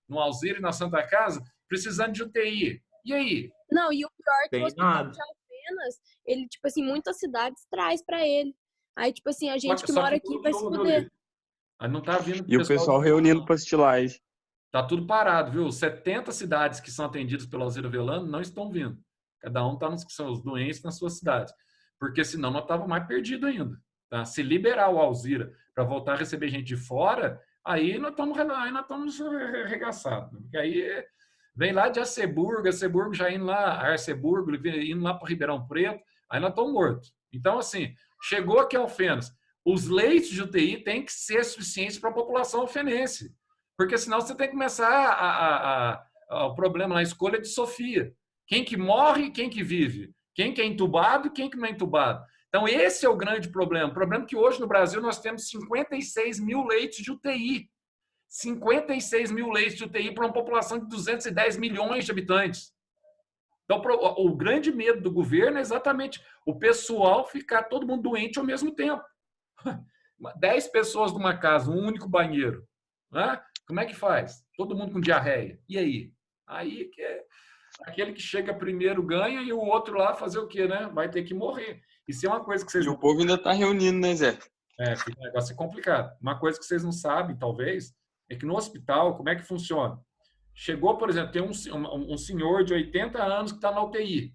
no Alzira e na Santa Casa, precisando de UTI. E aí? Não, e o pior é que Tem o hospital nada. de Alfenas, ele, tipo assim, muitas cidades traz pra ele. Aí, tipo assim, a gente que Só mora aqui tudo vai se mudou, viu, fuder. Lívia? Aí não tá vindo E o pessoal reunindo para assistir live. Tá tudo parado, viu? 70 cidades que são atendidas pelo Alzira Velano não estão vindo. Cada um está nos seus doentes nas suas cidades. Porque senão nós estávamos mais perdidos ainda. Tá? Se liberar o Alzira para voltar a receber gente de fora, aí nós estamos arregaçados. Porque aí vem lá de Arceburgo já indo lá, Arceburgo, indo lá para Ribeirão Preto, aí nós estamos mortos. Então, assim, chegou aqui Alfenas. Os leitos de UTI têm que ser suficientes para a população alfenense. Porque senão você tem que começar o problema na escolha de Sofia. Quem que morre e quem que vive. Quem que é entubado e quem que não é entubado. Então, esse é o grande problema. O problema é que hoje no Brasil nós temos 56 mil leitos de UTI. 56 mil leitos de UTI para uma população de 210 milhões de habitantes. Então, o grande medo do governo é exatamente o pessoal ficar todo mundo doente ao mesmo tempo. 10 pessoas numa casa, um único banheiro. Né? Como é que faz? Todo mundo com diarreia. E aí? Aí que é aquele que chega primeiro ganha e o outro lá fazer o quê, né? Vai ter que morrer. Isso é uma coisa que vocês... E o povo ainda tá reunindo, né, Zé? Fica um negócio complicado. Uma coisa que vocês não sabem, talvez, é que no hospital, como é que funciona? Chegou, por exemplo, tem um senhor de 80 anos que está na UTI.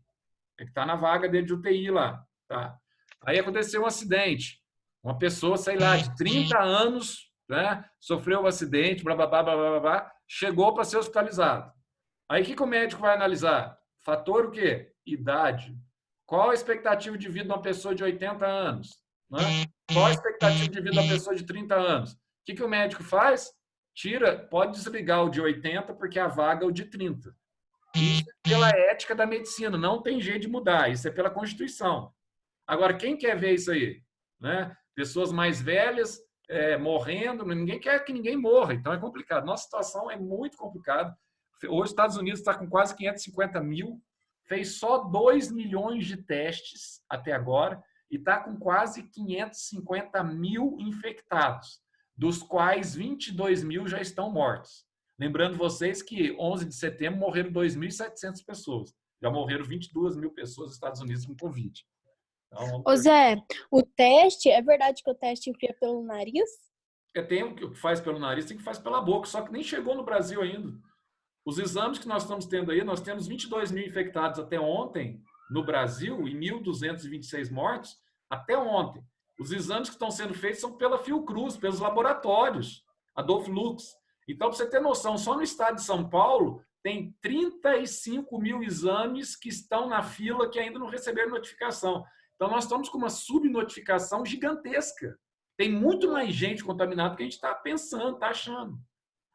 Que está na vaga dele de UTI lá. Tá? Aí aconteceu um acidente. Uma pessoa, sei lá, de 30 anos... né? Sofreu um acidente, blá, blá, blá, blá, blá, blá, chegou para ser hospitalizado. Aí o que o médico vai analisar? Fator o quê? Idade. Qual a expectativa de vida de uma pessoa de 80 anos? Né? Qual a expectativa de vida de uma pessoa de 30 anos? O que o médico faz? Pode desligar o de 80 porque a vaga é o de 30. Isso é pela ética da medicina, não tem jeito de mudar, isso é pela Constituição. Agora, quem quer ver isso aí? Né? Pessoas mais velhas morrendo, ninguém quer que ninguém morra, então é complicado. Nossa situação é muito complicada. Hoje os Estados Unidos está com quase 550 mil, fez só 2 milhões de testes até agora e está com quase 550 mil infectados, dos quais 22 mil já estão mortos. Lembrando vocês que 11 de setembro morreram 2.700 pessoas. Já morreram 22 mil pessoas nos Estados Unidos com Covid. Então, Ô Zé, o teste, é verdade que o teste enfia pelo nariz? Tem o que faz pelo nariz, tem o que faz pela boca, só que nem chegou no Brasil ainda. Os exames que nós estamos tendo aí, nós temos 22 mil infectados até ontem no Brasil e 1.226 mortos até ontem. Os exames que estão sendo feitos são pela Fiocruz, pelos laboratórios, Adolfo Lux. Então, para você ter noção, só no estado de São Paulo tem 35 mil exames que estão na fila que ainda não receberam notificação. Então, nós estamos com uma subnotificação gigantesca. Tem muito mais gente contaminada do que a gente está pensando, está achando.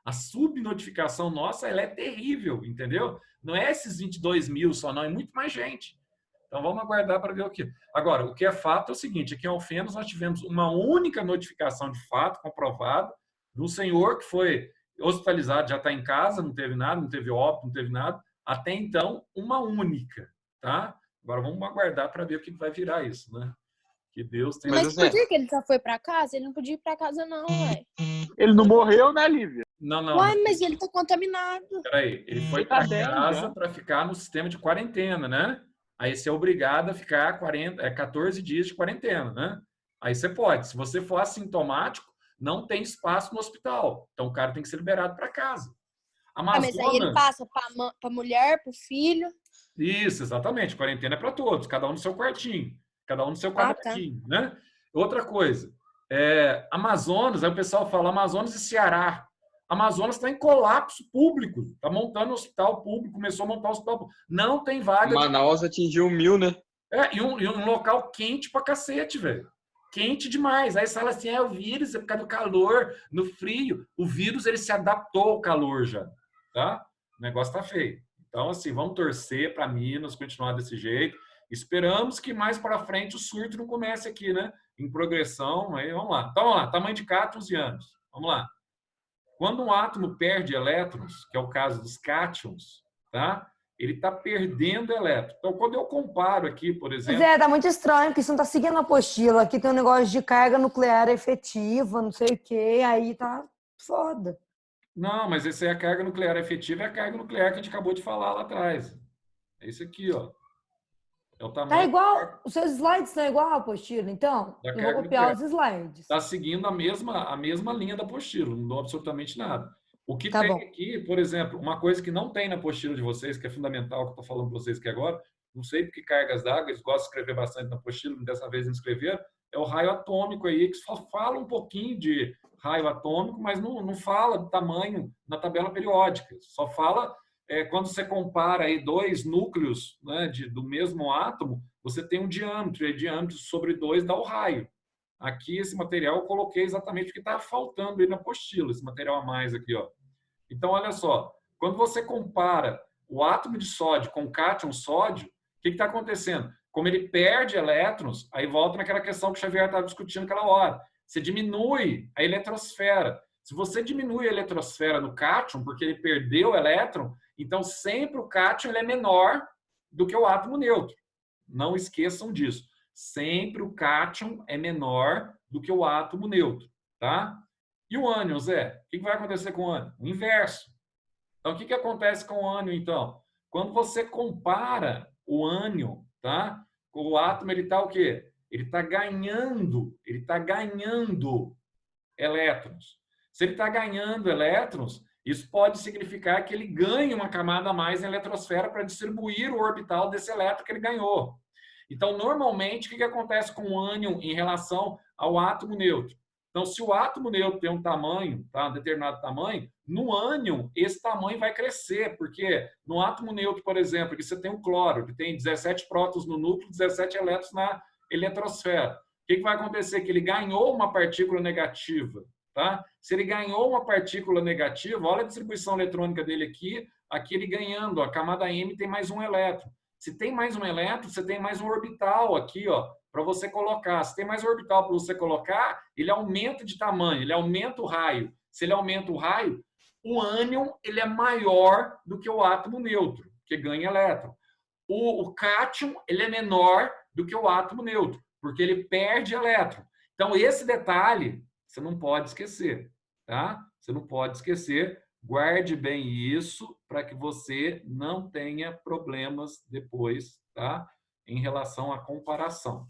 A subnotificação nossa, ela é terrível, entendeu? Não é esses 22 mil só, não, é muito mais gente. Então, vamos aguardar para ver o que... Agora, o que é fato é o seguinte, aqui em Alfenas nós tivemos uma única notificação de fato comprovada de um senhor que foi hospitalizado, já está em casa, não teve nada, não teve óbito, não teve nada. Até então, uma única, tá? Agora vamos aguardar para ver o que vai virar isso, né? Que Deus tem... Mas por que ele já foi para casa? Ele não podia ir para casa não, ué. Ele não morreu, né, Lívia? Não. Uai, mas ele tá contaminado. Peraí, ele foi para casa para ficar no sistema de quarentena, né? Aí você é obrigado a ficar 14 dias de quarentena, né? Aí você pode. Se você for assintomático, não tem espaço no hospital. Então o cara tem que ser liberado para casa. Mas aí ele passa para mulher, para o filho. Isso, exatamente. Quarentena é para todos, cada um no seu quartinho, cada um no seu quadradinho, né? Outra coisa, Amazonas, aí o pessoal fala Amazonas e Ceará. Amazonas está em colapso público, está montando um hospital público, começou a montar um hospital público. Não tem vaga. Manaus atingiu 1.000, né? E um local quente pra cacete, velho. Quente demais. Aí você fala assim, o vírus é por causa do calor, no frio. O vírus, ele se adaptou ao calor já, tá? O negócio tá feio. Então, assim, vamos torcer para Minas continuar desse jeito. Esperamos que mais para frente o surto não comece aqui, né? Em progressão, aí vamos lá. Então, vamos lá, tamanho de cátions e ânions. Vamos lá. Quando um átomo perde elétrons, que é o caso dos cátions, tá? Ele está perdendo elétrons. Então, quando eu comparo aqui, por exemplo... Zé, tá muito estranho, porque você não tá seguindo a apostila. Aqui tem um negócio de carga nuclear efetiva, não sei o quê, aí tá foda. Não, mas essa é a carga nuclear efetiva, é a carga nuclear que a gente acabou de falar lá atrás. É isso aqui, ó. É o Tá tamanho igual, os seus slides estão igual a apostila, então? da Eu vou carga copiar nuclear. os slides. Está seguindo a mesma linha da apostila, não mudou absolutamente nada. O que Tá tem bom. aqui, por exemplo, uma coisa que não tem na apostila de vocês, que é fundamental, que eu estou falando para vocês aqui agora, não sei porque cargas d'água, eles gostam de escrever bastante na apostila, dessa vez eles escreveram, é o raio atômico aí, que só fala um pouquinho de raio atômico, mas não fala do tamanho na tabela periódica, só fala quando você compara aí dois núcleos, né, do mesmo átomo, você tem um diâmetro, e diâmetro sobre 2 dá o raio. Aqui, esse material eu coloquei exatamente porque estava faltando aí na apostila, esse material a mais aqui, ó. Então, olha só, quando você compara o átomo de sódio com o cátion sódio, o que está acontecendo? Como ele perde elétrons, aí volta naquela questão que o Xavier estava discutindo naquela hora. Você diminui a eletrosfera. Se você diminui a eletrosfera no cátion, porque ele perdeu o elétron, então sempre o cátion ele é menor do que o átomo neutro. Não esqueçam disso. Sempre o cátion é menor do que o átomo neutro, tá? E o ânion, Zé? O que vai acontecer com o ânion? O inverso. Então, o que acontece com o ânion, então? Quando você compara o ânion, tá? O átomo, ele está o quê? Ele está ganhando elétrons. Se ele está ganhando elétrons, isso pode significar que ele ganha uma camada a mais na eletrosfera para distribuir o orbital desse elétron que ele ganhou. Então, normalmente, o que acontece com o ânion em relação ao átomo neutro? Então, se o átomo neutro tem um tamanho, tá, um determinado tamanho, no ânion, esse tamanho vai crescer, porque no átomo neutro, por exemplo, que você tem o cloro, que tem 17 prótons no núcleo, 17 elétrons na eletrosfera. O que vai acontecer? Que ele ganhou uma partícula negativa. Tá? Se ele ganhou uma partícula negativa, olha a distribuição eletrônica dele aqui ele ganhando, a camada M tem mais um elétron. Se tem mais um elétron, você tem mais um orbital aqui, ó, para você colocar. Se tem mais um orbital para você colocar, ele aumenta de tamanho, ele aumenta o raio. Se ele aumenta o raio, o ânion ele é maior do que o átomo neutro, que ganha elétron. O cátion ele é menor do que o átomo neutro, porque ele perde elétron. Então, esse detalhe você não pode esquecer, tá? Você não pode esquecer. Guarde bem isso para que você não tenha problemas depois, tá? Em relação à comparação.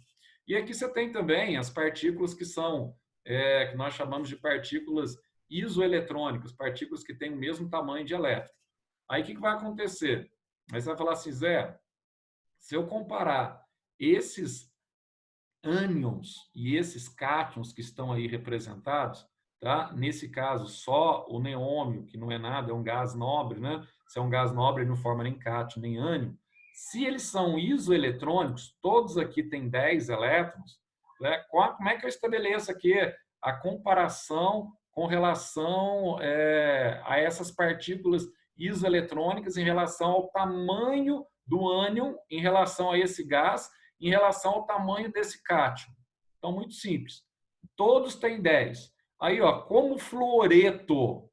E aqui você tem também as partículas que são, que nós chamamos de partículas isoeletrônicas, partículas que têm o mesmo tamanho de elétron. Aí o que vai acontecer? Aí você vai falar assim, Zé, se eu comparar esses ânions e esses cátions que estão aí representados, tá? Nesse caso, só o neônio, que não é nada, é um gás nobre, né? Se é um gás nobre, ele não forma nem cátion, nem ânion. Se eles são isoeletrônicos, todos aqui têm 10 elétrons, né? Como é que eu estabeleço aqui a comparação com relação a essas partículas isoeletrônicas em relação ao tamanho do ânion, em relação a esse gás, em relação ao tamanho desse cátion? Então, muito simples. Todos têm 10. Aí, ó, como o fluoreto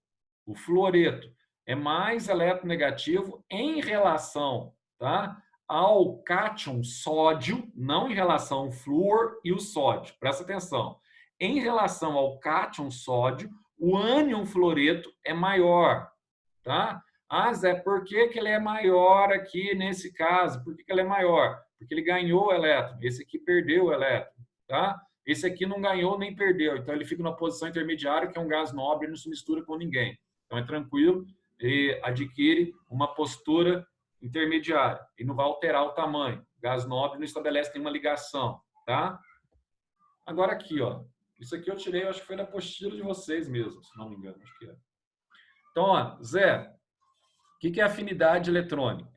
é mais eletronegativo em relação, tá, ao cátion sódio, não em relação ao flúor e o sódio. Presta atenção. Em relação ao cátion sódio, o ânion fluoreto é maior, tá? Ah, Zé, por que ele é maior aqui nesse caso? Por que ele é maior? Porque ele ganhou o elétron. Esse aqui perdeu o elétron, tá? Esse aqui não ganhou nem perdeu. Então, ele fica na posição intermediária, que é um gás nobre, ele não se mistura com ninguém. Então, é tranquilo, ele adquire uma postura intermediária e não vai alterar o tamanho. O gás nobre não estabelece nenhuma ligação, tá? Agora aqui, ó. Isso aqui eu tirei, eu acho que foi da apostila de vocês mesmo, se não me engano. Acho que é. Então, ó, Zé, o que é afinidade eletrônica?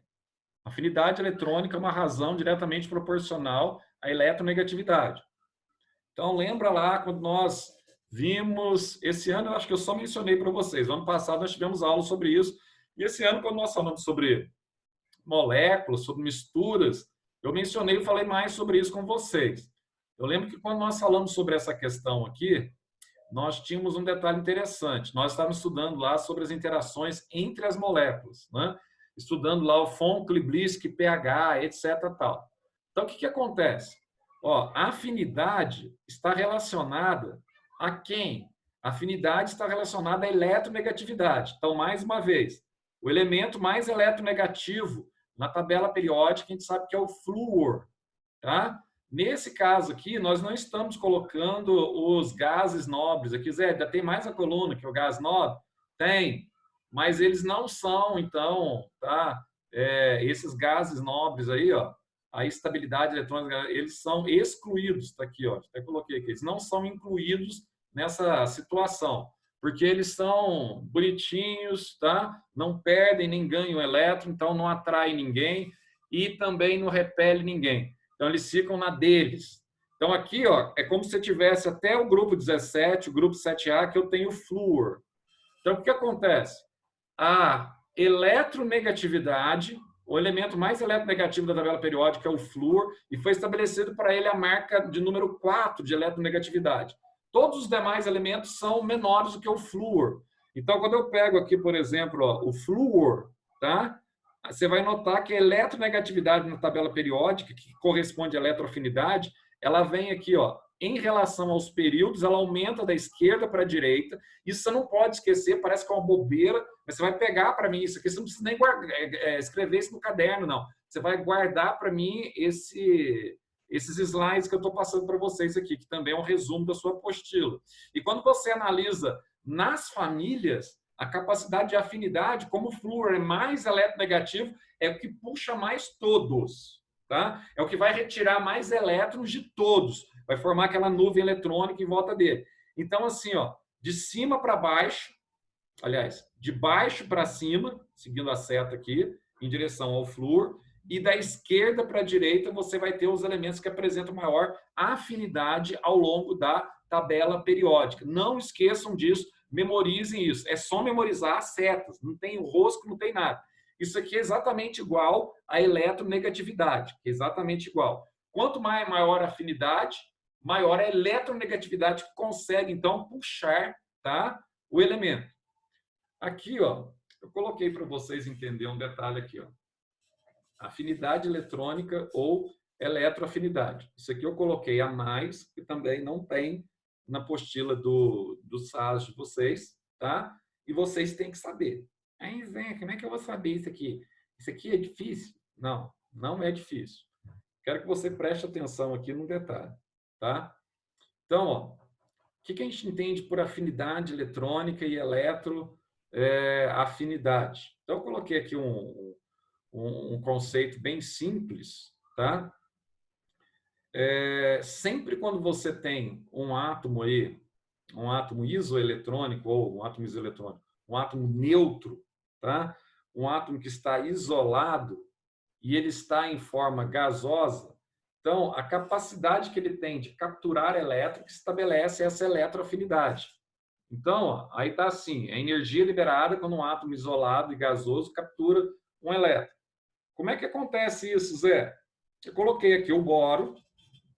Afinidade eletrônica é uma razão diretamente proporcional à eletronegatividade. Então, lembra lá quando nós vimos... Esse ano, eu acho que eu só mencionei para vocês. No ano passado, nós tivemos aula sobre isso. E esse ano, quando nós falamos sobre moléculas, sobre misturas, eu mencionei e falei mais sobre isso com vocês. Eu lembro que quando nós falamos sobre essa questão aqui, nós tínhamos um detalhe interessante. Nós estávamos estudando lá sobre as interações entre as moléculas, né? Estudando lá o Von-Klebliski, pH, etc. Tal. Então, o que acontece? Ó, a afinidade está relacionada a quem? A afinidade está relacionada à eletronegatividade. Então, mais uma vez, o elemento mais eletronegativo na tabela periódica, a gente sabe que é o flúor, tá? Nesse caso aqui, nós não estamos colocando os gases nobres. Aqui, Zé, ainda tem mais a coluna que o gás nobre? Tem, mas eles não são, então, tá? Esses gases nobres aí, ó, a estabilidade eletrônica, eles são excluídos, tá aqui, ó, até coloquei aqui, eles não são incluídos nessa situação, porque eles são bonitinhos, tá? Não perdem nem ganham elétron, então não atraem ninguém e também não repele ninguém. Então, eles ficam na deles. Então, aqui, ó, é como se você tivesse até o grupo 17, o grupo 7A, que eu tenho flúor. Então, o que acontece? A eletronegatividade, o elemento mais eletronegativo da tabela periódica é o flúor, e foi estabelecido para ele a marca de número 4 de eletronegatividade. Todos os demais elementos são menores do que o flúor. Então, quando eu pego aqui, por exemplo, ó, o flúor, tá? Você vai notar que a eletronegatividade na tabela periódica, que corresponde à eletroafinidade, ela vem aqui, ó, em relação aos períodos, ela aumenta da esquerda para a direita. Isso você não pode esquecer, parece que é uma bobeira, mas você vai pegar para mim isso aqui, você não precisa nem escrever isso no caderno, não. Você vai guardar para mim esses slides que eu estou passando para vocês aqui, que também é um resumo da sua apostila. E quando você analisa nas famílias, a capacidade de afinidade, como o flúor é mais eletronegativo, é o que puxa mais todos, tá? É o que vai retirar mais elétrons de todos, vai formar aquela nuvem eletrônica em volta dele. Então, assim, ó, de cima para baixo, aliás, de baixo para cima, seguindo a seta aqui, em direção ao flúor, e da esquerda para a direita você vai ter os elementos que apresentam maior afinidade ao longo da tabela periódica. Não esqueçam disso, memorizem isso. É só memorizar as setas, não tem rosco, não tem nada. Isso aqui é exatamente igual à eletronegatividade, exatamente igual. Quanto maior a afinidade, maior a eletronegatividade que consegue, então, puxar, tá, o elemento. Aqui, ó, eu coloquei para vocês entenderem um detalhe aqui, ó. Afinidade eletrônica ou eletroafinidade. Isso aqui eu coloquei a mais, que também não tem na apostila do SAS de vocês, tá? E vocês têm que saber. Aí, Zé, como é que eu vou saber isso aqui? Isso aqui é difícil? Não, não é difícil. Quero que você preste atenção aqui no detalhe, tá? Então, ó, o que a gente entende por afinidade eletrônica e eletroafinidade? Então, eu coloquei aqui um conceito bem simples, tá? Sempre quando você tem um átomo aí, um átomo isoeletrônico ou um átomo isoeletrônico, um átomo neutro, tá? Um átomo que está isolado e ele está em forma gasosa, então a capacidade que ele tem de capturar elétrons estabelece essa eletroafinidade. Então, ó, aí está assim, a energia liberada quando um átomo isolado e gasoso captura um elétron. Como é que acontece isso, Zé? Eu coloquei aqui o boro,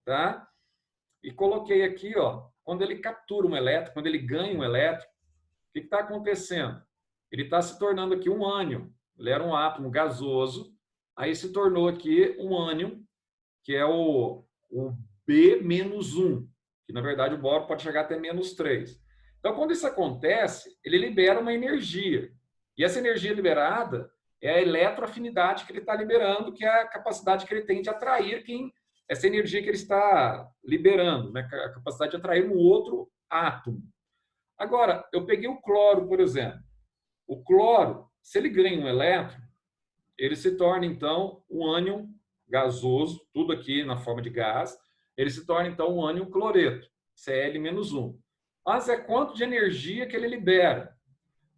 tá? E coloquei aqui, ó, quando ele captura um elétron, quando ele ganha um elétron, o que está acontecendo? Ele está se tornando aqui um ânion. Ele era um átomo gasoso, aí se tornou aqui um ânion, que é o B-1, que na verdade o boro pode chegar até -3. Então, quando isso acontece, ele libera uma energia. E essa energia liberada é a eletroafinidade que ele está liberando, que é a capacidade que ele tem de atrair essa energia que ele está liberando, né? A capacidade de atrair um outro átomo. Agora, eu peguei o cloro, por exemplo. O cloro, se ele ganha um elétron, ele se torna, então, um ânion gasoso, tudo aqui na forma de gás, ele se torna, então, um ânion cloreto, Cl-1. Mas é quanto de energia que ele libera?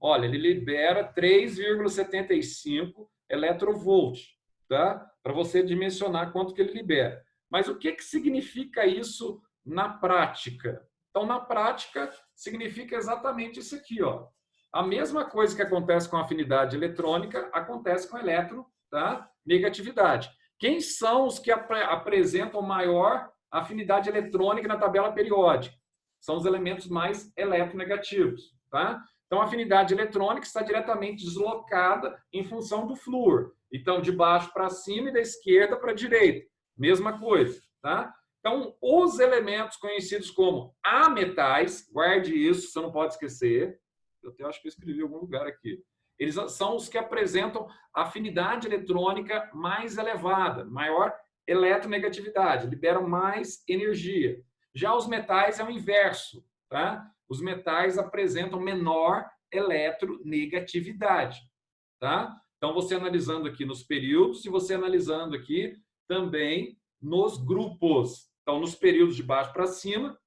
Olha, ele libera 3,75 eletrovvolt, tá? Para você dimensionar quanto que ele libera. Mas o que significa isso na prática? Então, na prática, significa exatamente isso aqui, ó. A mesma coisa que acontece com a afinidade eletrônica, acontece com a eletronegatividade. Quem são os que apresentam maior afinidade eletrônica na tabela periódica? São os elementos mais eletronegativos, tá? Então, a afinidade eletrônica está diretamente deslocada em função do flúor. Então, de baixo para cima e da esquerda para a direita. Mesma coisa, tá? Então, Então, os elementos conhecidos como ametais, guarde isso, você não pode esquecer. Eu até acho que eu escrevi em algum lugar aqui. Eles são os que apresentam afinidade eletrônica mais elevada, maior eletronegatividade, liberam mais energia. Já os metais é o inverso, tá? Os metais apresentam menor eletronegatividade, tá? Então, você analisando aqui nos períodos e você analisando aqui também nos grupos. Então, nos períodos de baixo para cima,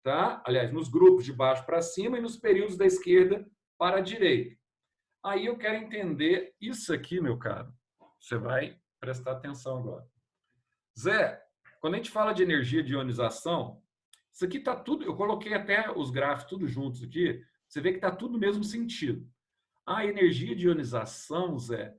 tá? Aliás, nos grupos de baixo para cima e nos períodos da esquerda para a direita. Aí eu quero entender isso aqui, meu caro. Você vai prestar atenção agora. Zé, quando a gente fala de energia de ionização, isso aqui está tudo... Eu coloquei até os gráficos tudo juntos aqui. Você vê que está tudo no mesmo sentido. A energia de ionização, Zé,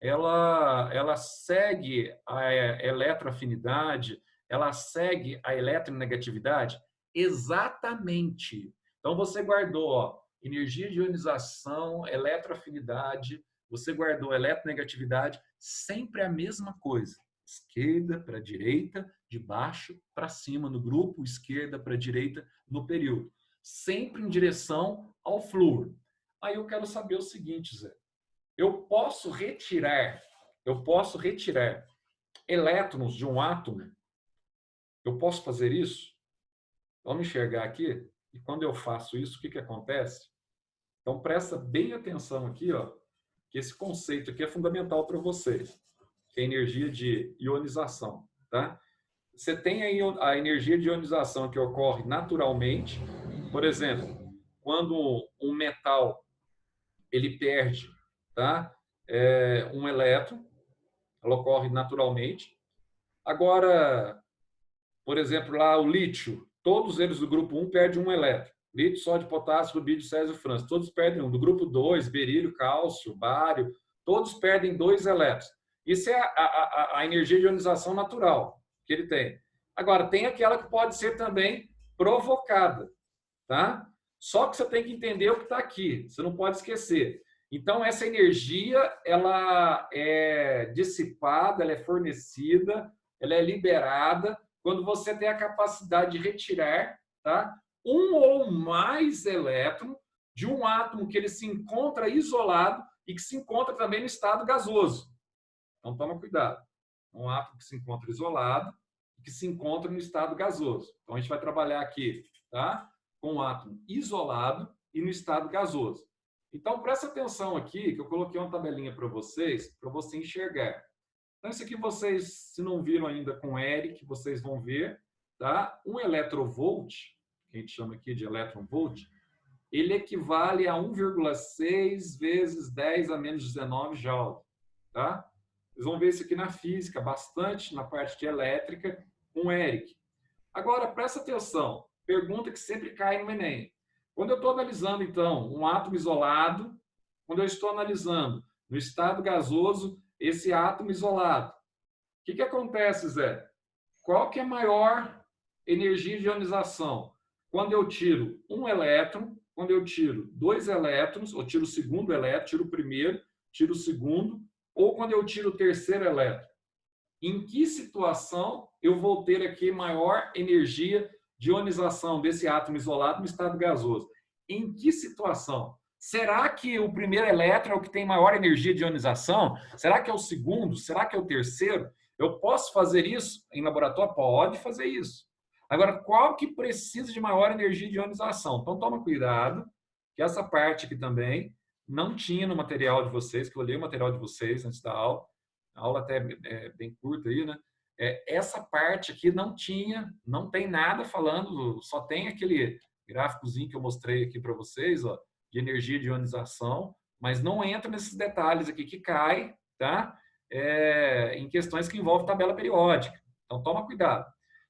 ela segue a eletroafinidade, ela segue a eletronegatividade? Exatamente. Então, você guardou, ó, energia de ionização, eletroafinidade, você guardou eletronegatividade, sempre a mesma coisa. Esquerda para direita, de baixo para cima no grupo, esquerda para direita no período. Sempre em direção ao flúor. Aí eu quero saber o seguinte, Zé. Eu posso retirar elétrons de um átomo? Eu posso fazer isso? Vamos enxergar aqui? E quando eu faço isso, o que acontece? Então, presta bem atenção aqui, ó, que esse conceito aqui é fundamental para vocês, que é a energia de ionização, tá? Você tem aí a energia de ionização que ocorre naturalmente. Por exemplo, quando um metal ele perde, tá? Um elétron, ela ocorre naturalmente. Agora, por exemplo, lá o lítio, todos eles do grupo 1 perdem um elétron. Lítio, sódio, potássio, rubídio, césio e frâncio, todos perdem um. Do grupo 2, berílio, cálcio, bário, todos perdem 2 elétrons. Isso é a energia de ionização natural que ele tem. Agora, tem aquela que pode ser também provocada, tá? Só que você tem que entender o que está aqui, você não pode esquecer. Então, essa energia, ela é dissipada, ela é fornecida, ela é liberada quando você tem a capacidade de retirar, tá, um ou mais elétrons de um átomo que ele se encontra isolado e que se encontra também no estado gasoso. Então, toma cuidado. Um átomo que se encontra isolado e que se encontra no estado gasoso. Então, a gente vai trabalhar aqui, tá, com um átomo isolado e no estado gasoso. Então, presta atenção aqui, que eu coloquei uma tabelinha para você enxergar. Então, isso aqui vocês, se não viram ainda com o Eric, vocês vão ver, tá? Um electrovolt, que a gente chama aqui de electronvolt, ele equivale a 1,6 vezes 10 a menos 19 Joule, tá? Vocês vão ver isso aqui na física, bastante na parte de elétrica, com o Eric. Agora, presta atenção, pergunta que sempre cai no Enem. Quando eu estou analisando, então, um átomo isolado, quando eu estou analisando no estado gasoso esse átomo isolado, o que acontece, Zé? Qual que é a maior energia de ionização? Quando eu tiro um elétron, quando eu tiro 2 elétrons, ou tiro o segundo elétron, tiro o primeiro, tiro o segundo, ou quando eu tiro o terceiro elétron? Em que situação eu vou ter aqui maior energia de ionização desse átomo isolado no estado gasoso? Em que situação? Será que o primeiro elétron é o que tem maior energia de ionização? Será que é o segundo? Será que é o terceiro? Eu posso fazer isso em laboratório? Pode fazer isso. Agora, qual que precisa de maior energia de ionização? Então, toma cuidado, que essa parte aqui também não tinha no material de vocês, que eu olhei o material de vocês antes da aula. A aula até é bem curta aí, né? Essa parte aqui não tinha, não tem nada falando, só tem aquele gráficozinho que eu mostrei aqui para vocês, ó, de energia de ionização, mas não entra nesses detalhes aqui que cai, tá? Em questões que envolvem tabela periódica. Então, toma cuidado.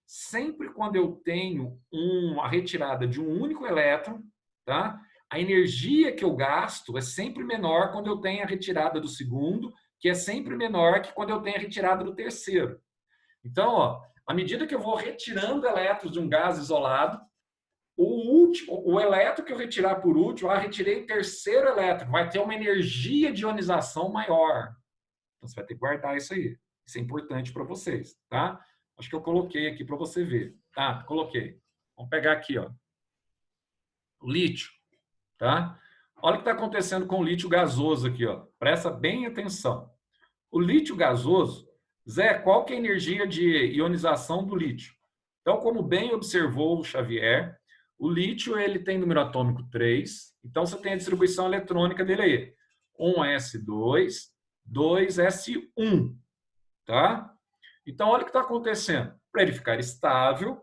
Sempre quando eu tenho uma retirada de um único elétron, tá? A energia que eu gasto é sempre menor quando eu tenho a retirada do segundo, que é sempre menor que quando eu tenho a retirada do terceiro. Então, ó, à medida que eu vou retirando elétrons de um gás isolado, o elétron que eu retirar por último, retirei o terceiro elétron, vai ter uma energia de ionização maior. Então, você vai ter que guardar isso aí. Isso é importante para vocês, tá? Acho que eu coloquei aqui para você ver. Tá, coloquei. Vamos pegar aqui, ó. O lítio, tá? Olha o que está acontecendo com o lítio gasoso aqui, ó. Presta bem atenção. O lítio gasoso, Zé, qual que é a energia de ionização do lítio? Então, como bem observou o Xavier, o lítio ele tem número atômico 3, então você tem a distribuição eletrônica dele aí. 1s2, 2s1, tá? Então, olha o que está acontecendo. Para ele ficar estável,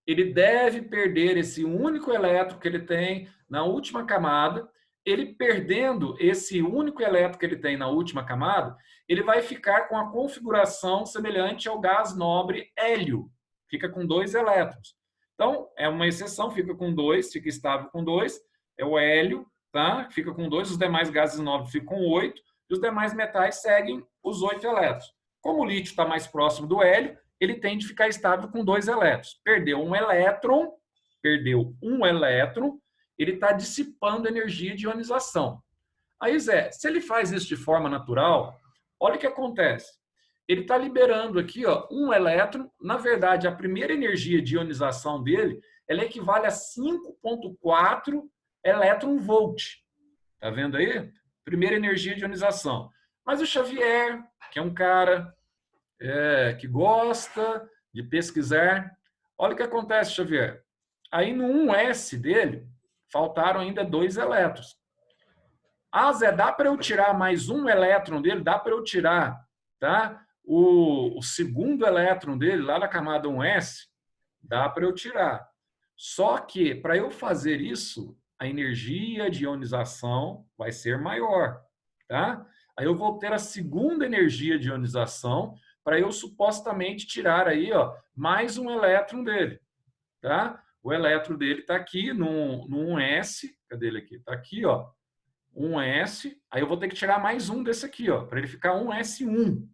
ele deve perder esse único elétron que ele tem na última camada. Ele perdendo esse único elétron que ele tem na última camada, ele vai ficar com a configuração semelhante ao gás nobre hélio. Fica com 2 elétrons. Então, é uma exceção, fica com 2, fica estável com 2. É o hélio, tá? Fica com 2, os demais gases nobres ficam com 8, e os demais metais seguem os 8 elétrons. Como o lítio está mais próximo do hélio, ele tende a ficar estável com 2 elétrons. Perdeu um elétron, ele está dissipando energia de ionização. Aí, Zé, se ele faz isso de forma natural, olha o que acontece. Ele está liberando aqui, ó, um elétron. Na verdade, a primeira energia de ionização dele, ela equivale a 5,4 elétron-volt. Tá vendo aí? Primeira energia de ionização. Mas o Xavier, que é um cara que gosta de pesquisar, olha o que acontece, Xavier. Aí no 1s dele, faltaram ainda 2 elétrons. Ah, Zé, dá para eu tirar mais um elétron dele? Dá para eu tirar, tá? O segundo elétron dele, lá na camada 1s, dá para eu tirar. Só que, para eu fazer isso, a energia de ionização vai ser maior, tá? Aí eu vou ter a segunda energia de ionização para eu supostamente tirar aí, ó, mais um elétron dele, tá? O elétron dele está aqui no 1s, cadê ele aqui? Está aqui, ó, 1s, aí eu vou ter que tirar mais um desse aqui, ó, para ele ficar 1s1.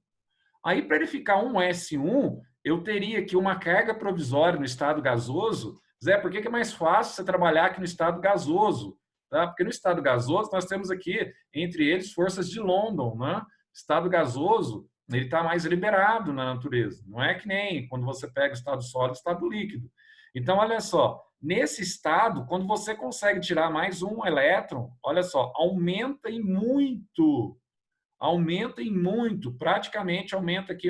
Aí, para ele ficar 1s1, eu teria aqui uma carga provisória no estado gasoso. Zé, por que é mais fácil você trabalhar aqui no estado gasoso? Tá? Porque no estado gasoso nós temos aqui, entre eles, forças de London, né? Estado gasoso, ele está mais liberado na natureza. Não é que nem quando você pega o estado sólido e o estado líquido. Então, olha só, nesse estado, quando você consegue tirar mais um elétron, olha só, aumenta em muito, praticamente aumenta aqui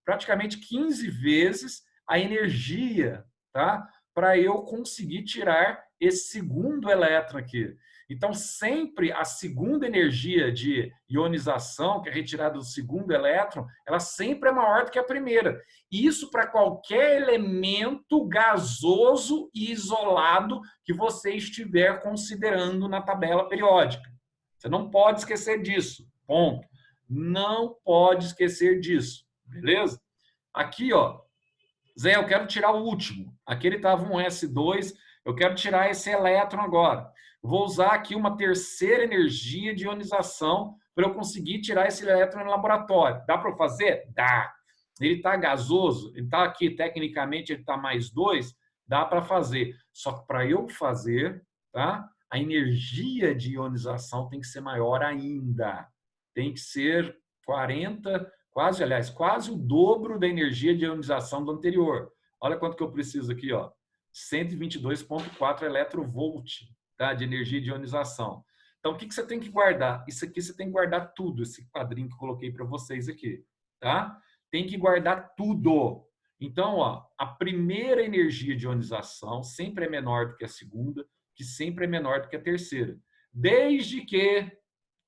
praticamente 15 vezes a energia, tá? Para eu conseguir tirar esse segundo elétron aqui. Então, sempre a segunda energia de ionização, que é retirada do segundo elétron, ela sempre é maior do que a primeira. Isso para qualquer elemento gasoso e isolado que você estiver considerando na tabela periódica. Você não pode esquecer disso. Ponto. Não pode esquecer disso. Beleza? Aqui, ó. Zé, eu quero tirar o último. Aqui ele estava 1s2. Eu quero tirar esse elétron agora. Vou usar aqui uma terceira energia de ionização para eu conseguir tirar esse elétron no laboratório. Dá para eu fazer? Dá. Ele está gasoso, ele está aqui, tecnicamente ele está mais 2, dá para fazer. Só que para eu fazer, tá? A energia de ionização tem que ser maior ainda. Tem que ser 40, quase o dobro da energia de ionização do anterior. Olha quanto que eu preciso aqui, ó. 122,4 eletrovolt, tá? De energia de ionização. Então, o que você tem que guardar? Isso aqui você tem que guardar tudo, esse quadrinho que eu coloquei para vocês aqui, tá? Tem que guardar tudo. Então, ó, a primeira energia de ionização sempre é menor do que a segunda, que sempre é menor do que a terceira. Desde que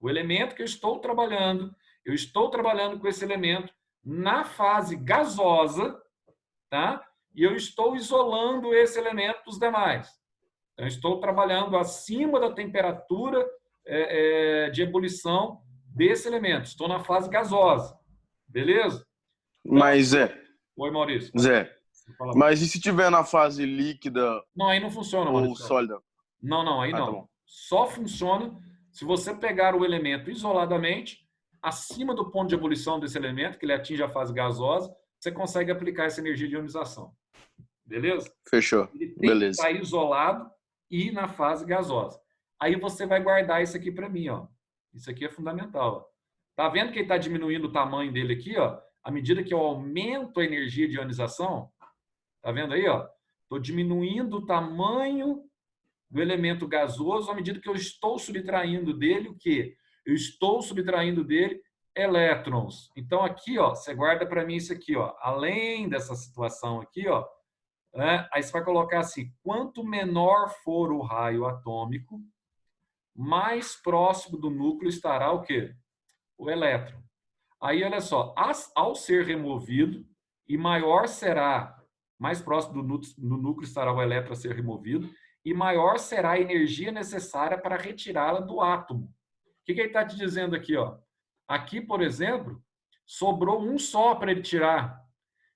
o elemento que eu estou trabalhando com esse elemento na fase gasosa, tá? E eu estou isolando esse elemento dos demais. Então, eu estou trabalhando acima da temperatura de ebulição desse elemento. Estou na fase gasosa. Beleza? Então, mas, Zé... Oi, Maurício. Zé, mas e se tiver na fase líquida? Não, aí não funciona, ou Maurício. Sólida? Não, aí não. Tá, só funciona se você pegar o elemento isoladamente, acima do ponto de ebulição desse elemento, que ele atinge a fase gasosa, você consegue aplicar essa energia de ionização. Beleza? Fechou. Ele tem Beleza. que estar isolado e na fase gasosa. Aí você vai guardar isso aqui para mim, ó. Isso aqui é fundamental. Ó. Tá vendo que ele está diminuindo o tamanho dele aqui, ó? à medida que eu aumento a energia de ionização, tá vendo aí, ó? Estou diminuindo o tamanho do elemento gasoso à medida que eu estou subtraindo dele o quê? Eu estou subtraindo dele elétrons. Então, aqui, ó, você guarda para mim isso aqui, ó. Além dessa situação aqui, ó, né? Aí você vai colocar assim, quanto menor for o raio atômico, mais próximo do núcleo estará o quê? O elétron. Aí, olha só, ao ser removido, e maior será, mais próximo do núcleo estará o elétron a ser removido, e maior será a energia necessária para retirá-la do átomo. O que ele está te dizendo aqui, ó? Aqui, por exemplo, sobrou um só para ele tirar.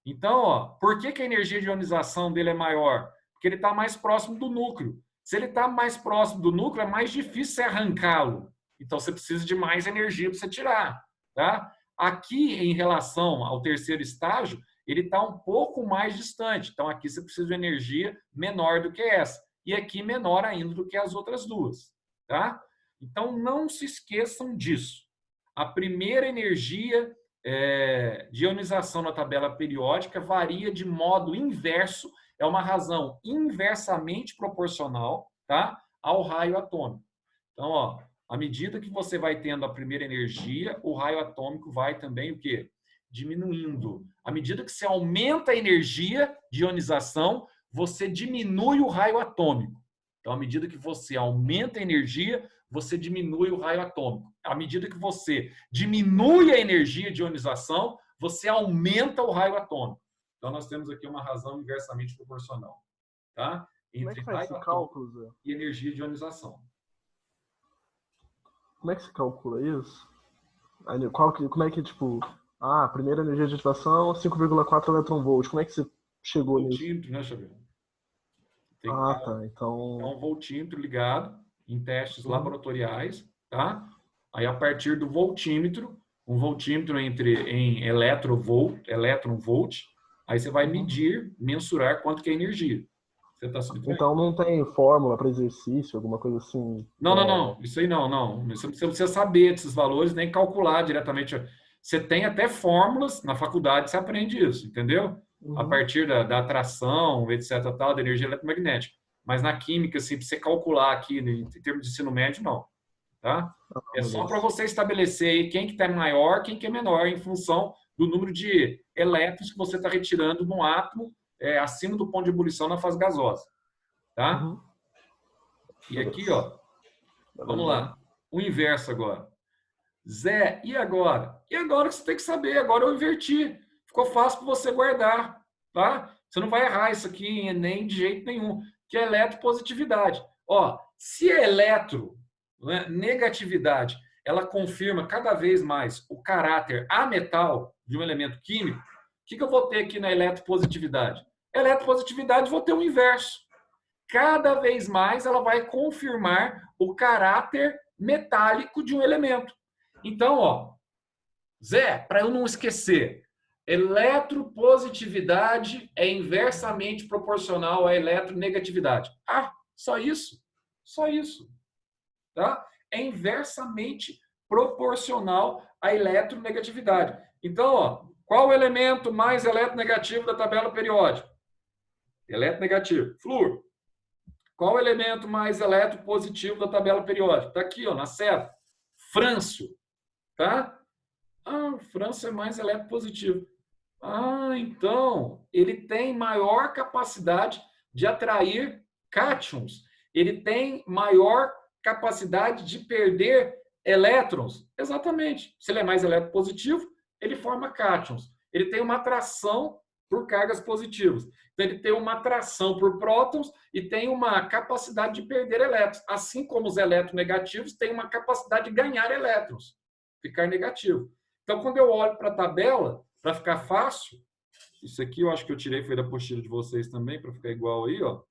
Então, ó, por que a energia de ionização dele é maior? Porque ele está mais próximo do núcleo. Se ele está mais próximo do núcleo, é mais difícil você arrancá-lo. Então, você precisa de mais energia para você tirar. Tá? Aqui, em relação ao terceiro estágio, ele está um pouco mais distante. Então, aqui você precisa de energia menor do que essa. E aqui, menor ainda do que as outras duas. Tá? Então, não se esqueçam disso. A primeira energia de ionização na tabela periódica varia de modo inverso, é uma razão inversamente proporcional, tá, ao raio atômico. Então, ó, à medida que você vai tendo a primeira energia, o raio atômico vai também o quê? Diminuindo. À medida que você aumenta a energia de ionização, você diminui o raio atômico. Então, à medida que você aumenta a energia, você diminui o raio atômico. À medida que você diminui a energia de ionização, você aumenta o raio atômico. Então, nós temos aqui uma razão inversamente proporcional. Tá? Entre raio atômico e energia de ionização. Como é que se calcula isso? Como é que, tipo, a primeira energia de ativação, 5,4 eletronvolt. Como é que você chegou nisso? Voltímetro, né, Xavier? Tá. Então... É um voltímetro ligado em testes laboratoriais, tá? Aí, a partir do voltímetro, um voltímetro em eletronvolt, aí você vai medir, mensurar quanto que é a energia. Você tá então não tem fórmula para exercício, alguma coisa assim? Não. Isso aí não. Você não precisa saber desses valores, nem calcular diretamente. Você tem até fórmulas, na faculdade você aprende isso, entendeu? A partir da atração, etc., tal, da energia eletromagnética. Mas na química, assim, para você calcular aqui, em termos de ensino médio, não. Tá? É só para você estabelecer aí quem que está maior, quem que é menor, em função do número de elétrons que você está retirando no átomo acima do ponto de ebulição na fase gasosa. Tá? E aqui, ó, vamos lá. O inverso agora. Zé, e agora? E agora que você tem que saber, agora eu inverti. Ficou fácil para você guardar, tá? Você não vai errar isso aqui nem de jeito nenhum, que é eletropositividade. Ó, se é negatividade, ela confirma cada vez mais o caráter ametal de um elemento químico, o que eu vou ter aqui na eletropositividade? Eletropositividade, vou ter o inverso. Cada vez mais ela vai confirmar o caráter metálico de um elemento. Então, ó, Zé, para eu não esquecer, eletropositividade é inversamente proporcional à eletronegatividade. Ah, só isso? Só isso. Tá? É inversamente proporcional à eletronegatividade. Então, ó, qual o elemento mais eletronegativo da tabela periódica? Eletronegativo. Flúor. Qual o elemento mais eletropositivo da tabela periódica? Está aqui, ó, na seta. Frâncio. Tá? Ah, o frâncio é mais eletropositivo. Ah, então, ele tem maior capacidade de atrair cátions. Ele tem maior capacidade de perder elétrons. Exatamente. Se ele é mais eletropositivo, ele forma cátions. Ele tem uma atração por cargas positivas. Então, ele tem uma atração por prótons e tem uma capacidade de perder elétrons. Assim como os eletronegativos têm uma capacidade de ganhar elétrons, ficar negativo. Então, quando eu olho para a tabela, para ficar fácil, isso aqui eu acho que eu tirei, foi da apostila de vocês também, para ficar igual aí, ó.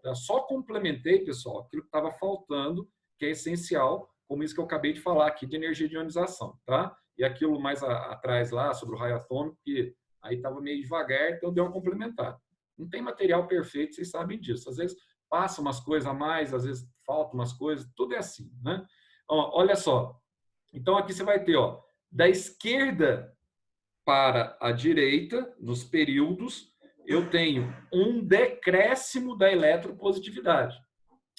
Eu só complementei, pessoal, aquilo que estava faltando, que é essencial, como isso que eu acabei de falar aqui de energia de ionização, tá? E aquilo mais atrás lá, sobre o raio atômico, que aí estava meio devagar, então deu uma complementar. Não tem material perfeito, vocês sabem disso. Às vezes passa umas coisas a mais, às vezes falta umas coisas, tudo é assim, né? Ó, olha só. Então aqui você vai ter, ó, da esquerda para a direita, nos períodos, eu tenho um decréscimo da eletropositividade.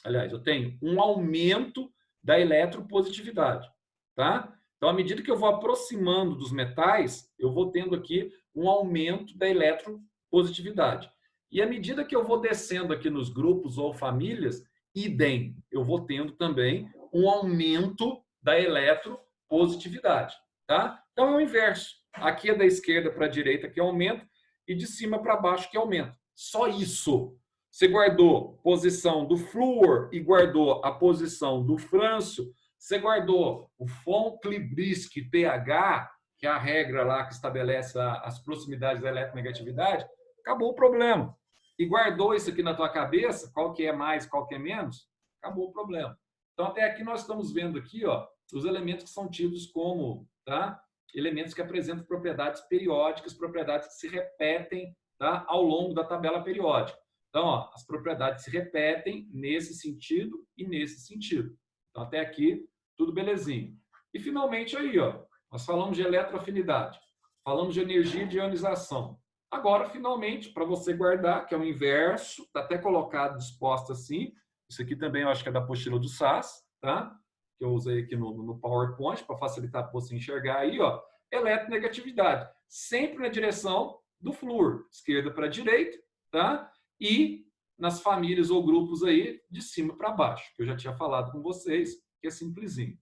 Aliás, eu tenho um aumento da eletropositividade, tá? Então, à medida que eu vou aproximando dos metais, eu vou tendo aqui um aumento da eletropositividade. E à medida que eu vou descendo aqui nos grupos ou famílias, idem, eu vou tendo também um aumento da eletropositividade, tá? Então, é o inverso. Aqui é da esquerda para a direita que aumenta e de cima para baixo que aumenta. Só isso. Você guardou a posição do flúor e guardou a posição do frâncio. Você guardou o von-Klebriski pH, que é a regra lá que estabelece as proximidades da eletronegatividade, acabou o problema. E guardou isso aqui na tua cabeça, qual que é mais, qual que é menos, acabou o problema. Então, até aqui nós estamos vendo aqui, ó, os elementos que são tidos como, tá? Elementos que apresentam propriedades periódicas, propriedades que se repetem, tá? Ao longo da tabela periódica. Então, ó, as propriedades se repetem nesse sentido e nesse sentido. Então, até aqui, tudo belezinho. E, finalmente, aí, ó, nós falamos de eletroafinidade, falamos de energia de ionização. Agora, finalmente, para você guardar, que é o inverso, está até colocado, disposto assim. Isso aqui também eu acho que é da apostila do SAS, tá? Que eu usei aqui no PowerPoint para facilitar para você enxergar aí, ó. Eletronegatividade, sempre na direção do flúor, esquerda para direita, tá? E nas famílias ou grupos aí, de cima para baixo, que eu já tinha falado com vocês, que é simplesinho.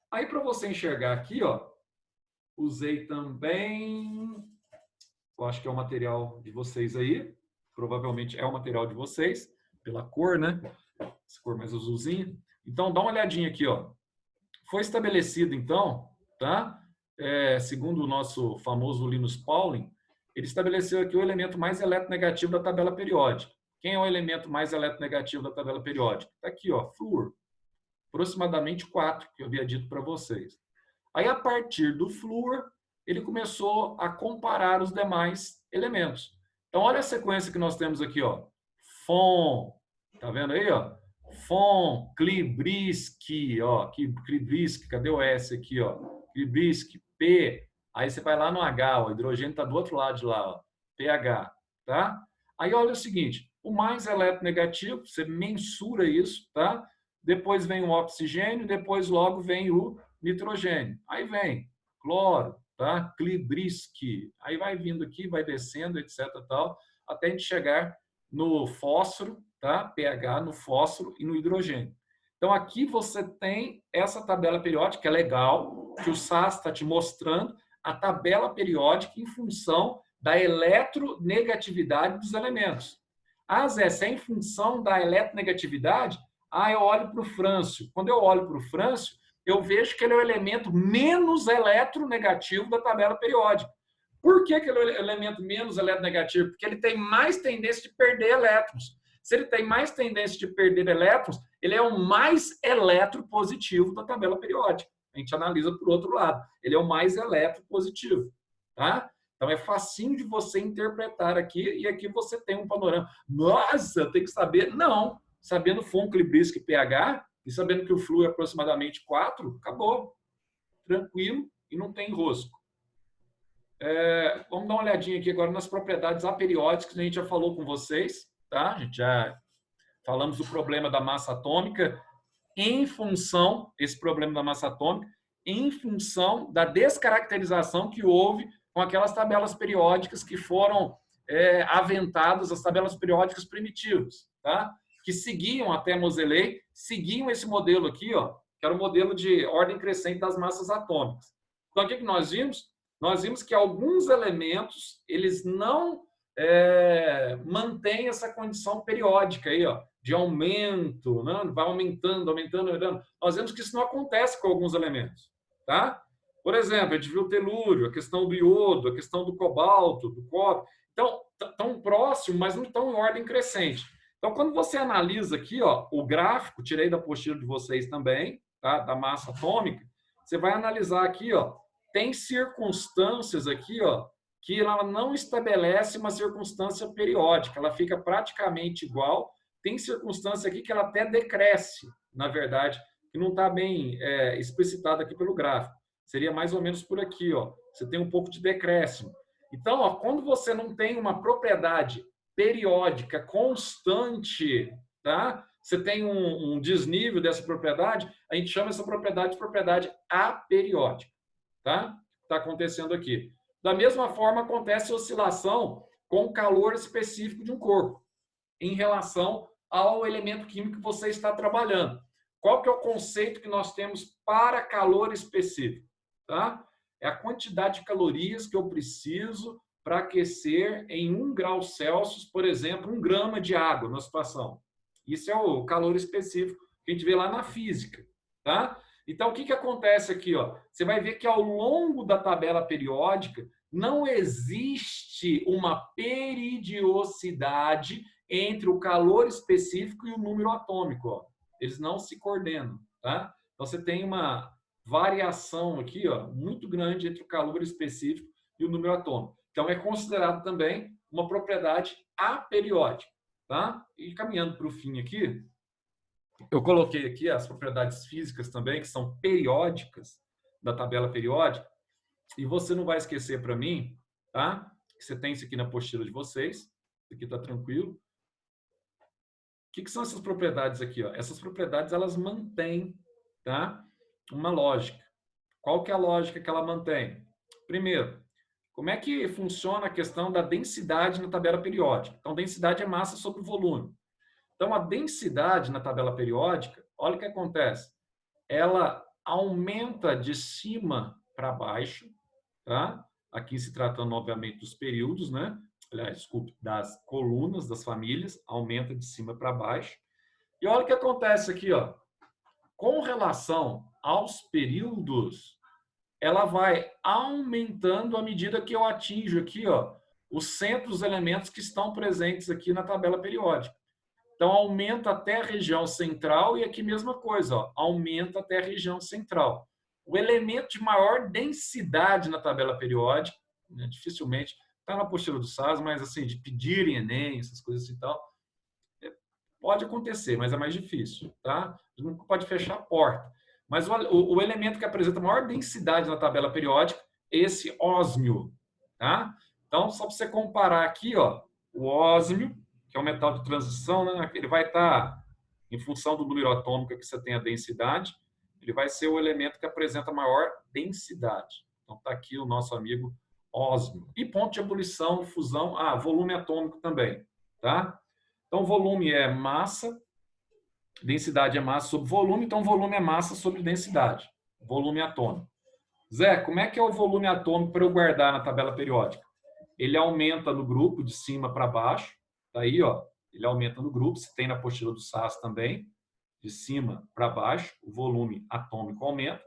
Aí, para você enxergar aqui, ó, usei também, eu acho que é o material de vocês aí, provavelmente é o material de vocês, pela cor, né? Essa cor mais azulzinha. Então, dá uma olhadinha aqui, ó. Foi estabelecido, então, tá? Segundo o nosso famoso Linus Pauling, ele estabeleceu aqui o elemento mais eletronegativo da tabela periódica. Quem é o elemento mais eletronegativo da tabela periódica? Está aqui, ó, flúor. Aproximadamente 4, que eu havia dito para vocês. Aí, a partir do flúor, ele começou a comparar os demais elementos. Então, olha a sequência que nós temos aqui, ó. Von, tá vendo aí, ó? Von, Klebriski, ó, Klebriski, cadê o S aqui, ó? Klebriski, P. Aí você vai lá no H, o hidrogênio está do outro lado de lá, ó, pH, tá? Aí olha o seguinte, o mais eletronegativo, você mensura isso, tá? Depois vem o oxigênio, depois logo vem o nitrogênio. Aí vem cloro, tá? Klebriski. Aí vai vindo aqui, vai descendo, etc, tal, até a gente chegar no fósforo, tá? pH no fósforo e no hidrogênio. Então, aqui você tem essa tabela periódica, que é legal, que o SAS está te mostrando, a tabela periódica em função da eletronegatividade dos elementos. Ah, Zé, se é em função da eletronegatividade, eu olho para o frâncio. Quando eu olho para o frâncio, eu vejo que ele é o elemento menos eletronegativo da tabela periódica. Por que ele é o elemento menos eletronegativo? Porque ele tem mais tendência de perder elétrons. Se ele tem mais tendência de perder elétrons, ele é o mais eletropositivo da tabela periódica. A gente analisa por outro lado. Ele é o mais eletropositivo, tá? Então, é facinho de você interpretar aqui, e aqui você tem um panorama. Nossa, eu tenho que saber. Não. Sabendo von Klebriski pH, e sabendo que o flúor é aproximadamente 4, acabou. Tranquilo e não tem enrosco. Vamos dar uma olhadinha aqui agora nas propriedades aperiódicas que a gente já falou com vocês, tá? A gente já falamos do problema da massa atômica em função, esse problema da massa atômica, em função da descaracterização que houve com aquelas tabelas periódicas que foram aventadas, as tabelas periódicas primitivas, tá? Que seguiam até Moseley, seguiam esse modelo aqui, ó, que era o modelo de ordem crescente das massas atômicas. Então, o que nós vimos? Nós vimos que alguns elementos, eles não mantêm essa condição periódica aí, ó, de aumento, né? Vai aumentando, aumentando, aumentando. Nós vemos que isso não acontece com alguns elementos, tá? Por exemplo, a gente viu o telúrio, a questão do iodo, a questão do cobalto, do cobre. Então, tão próximo, mas não estão em ordem crescente. Então, quando você analisa aqui, ó, o gráfico, tirei da apostila de vocês também, tá? Da massa atômica, você vai analisar aqui, ó, tem circunstâncias aqui, ó, que ela não estabelece uma circunstância periódica, ela fica praticamente igual. Tem circunstância aqui que ela até decresce, na verdade, que não está bem explicitada aqui pelo gráfico. seria mais ou menos por aqui, ó. Você tem um pouco de decréscimo. Então, ó, quando você não tem uma propriedade periódica constante, tá? Você tem um desnível dessa propriedade, a gente chama essa propriedade de propriedade aperiódica, tá? Está acontecendo aqui. Da mesma forma, acontece oscilação com o calor específico de um corpo em relação ao elemento químico que você está trabalhando. Qual que é o conceito que nós temos para calor específico? Tá? É a quantidade de calorias que eu preciso para aquecer em 1 grau Celsius, por exemplo, 1 grama de água na situação. Isso é o calor específico que a gente vê lá na física. Tá? Então, o que acontece aqui? Ó? Você vai ver que ao longo da tabela periódica não existe uma peridiosidade entre o calor específico e o número atômico. Ó. Eles não se coordenam. Tá? Então, você tem uma variação aqui, ó, muito grande entre o calor específico e o número atômico. Então, é considerado também uma propriedade aperiódica. Tá? E caminhando para o fim aqui, eu coloquei aqui as propriedades físicas também, que são periódicas, da tabela periódica, e você não vai esquecer para mim, tá? Que você tem isso aqui na apostila de vocês, isso aqui está tranquilo. O que são essas propriedades aqui? Ó? Essas propriedades, elas mantêm, tá? Uma lógica. Qual que é a lógica que ela mantém? Primeiro, como é que funciona a questão da densidade na tabela periódica? Então, densidade é massa sobre volume. Então, a densidade na tabela periódica, olha o que acontece. Ela aumenta de cima para baixo, tá? Aqui se tratando, obviamente, dos períodos, né? Aliás, desculpe, das colunas, das famílias, aumenta de cima para baixo. E olha o que acontece aqui, ó. Com relação aos períodos, ela vai aumentando à medida que eu atinjo aqui, ó, os centros dos elementos que estão presentes aqui na tabela periódica. Então, aumenta até a região central e aqui mesma coisa, ó, aumenta até a região central. O elemento de maior densidade na tabela periódica, né, dificilmente, está na apostila do SAS, mas assim, de pedirem Enem, essas coisas e tal, pode acontecer, mas é mais difícil, tá? Nunca pode fechar a porta. Mas o elemento que apresenta maior densidade na tabela periódica é esse ósmio, tá? Então, só para você comparar aqui, ó, o ósmio, que é um metal de transição, né? Ele vai estar, em função do número atômico que você tem a densidade, ele vai ser o elemento que apresenta maior densidade. Então, está aqui o nosso amigo ósmio. E ponto de ebulição e fusão, volume atômico também, tá? Então, volume é massa, densidade é massa sobre volume, então volume é massa sobre densidade, volume atômico. Zé, como é que é o volume atômico para eu guardar na tabela periódica? Ele aumenta no grupo, de cima para baixo, tá aí, ó, ele aumenta no grupo, se tem na apostila do SAS também, de cima para baixo, o volume atômico aumenta,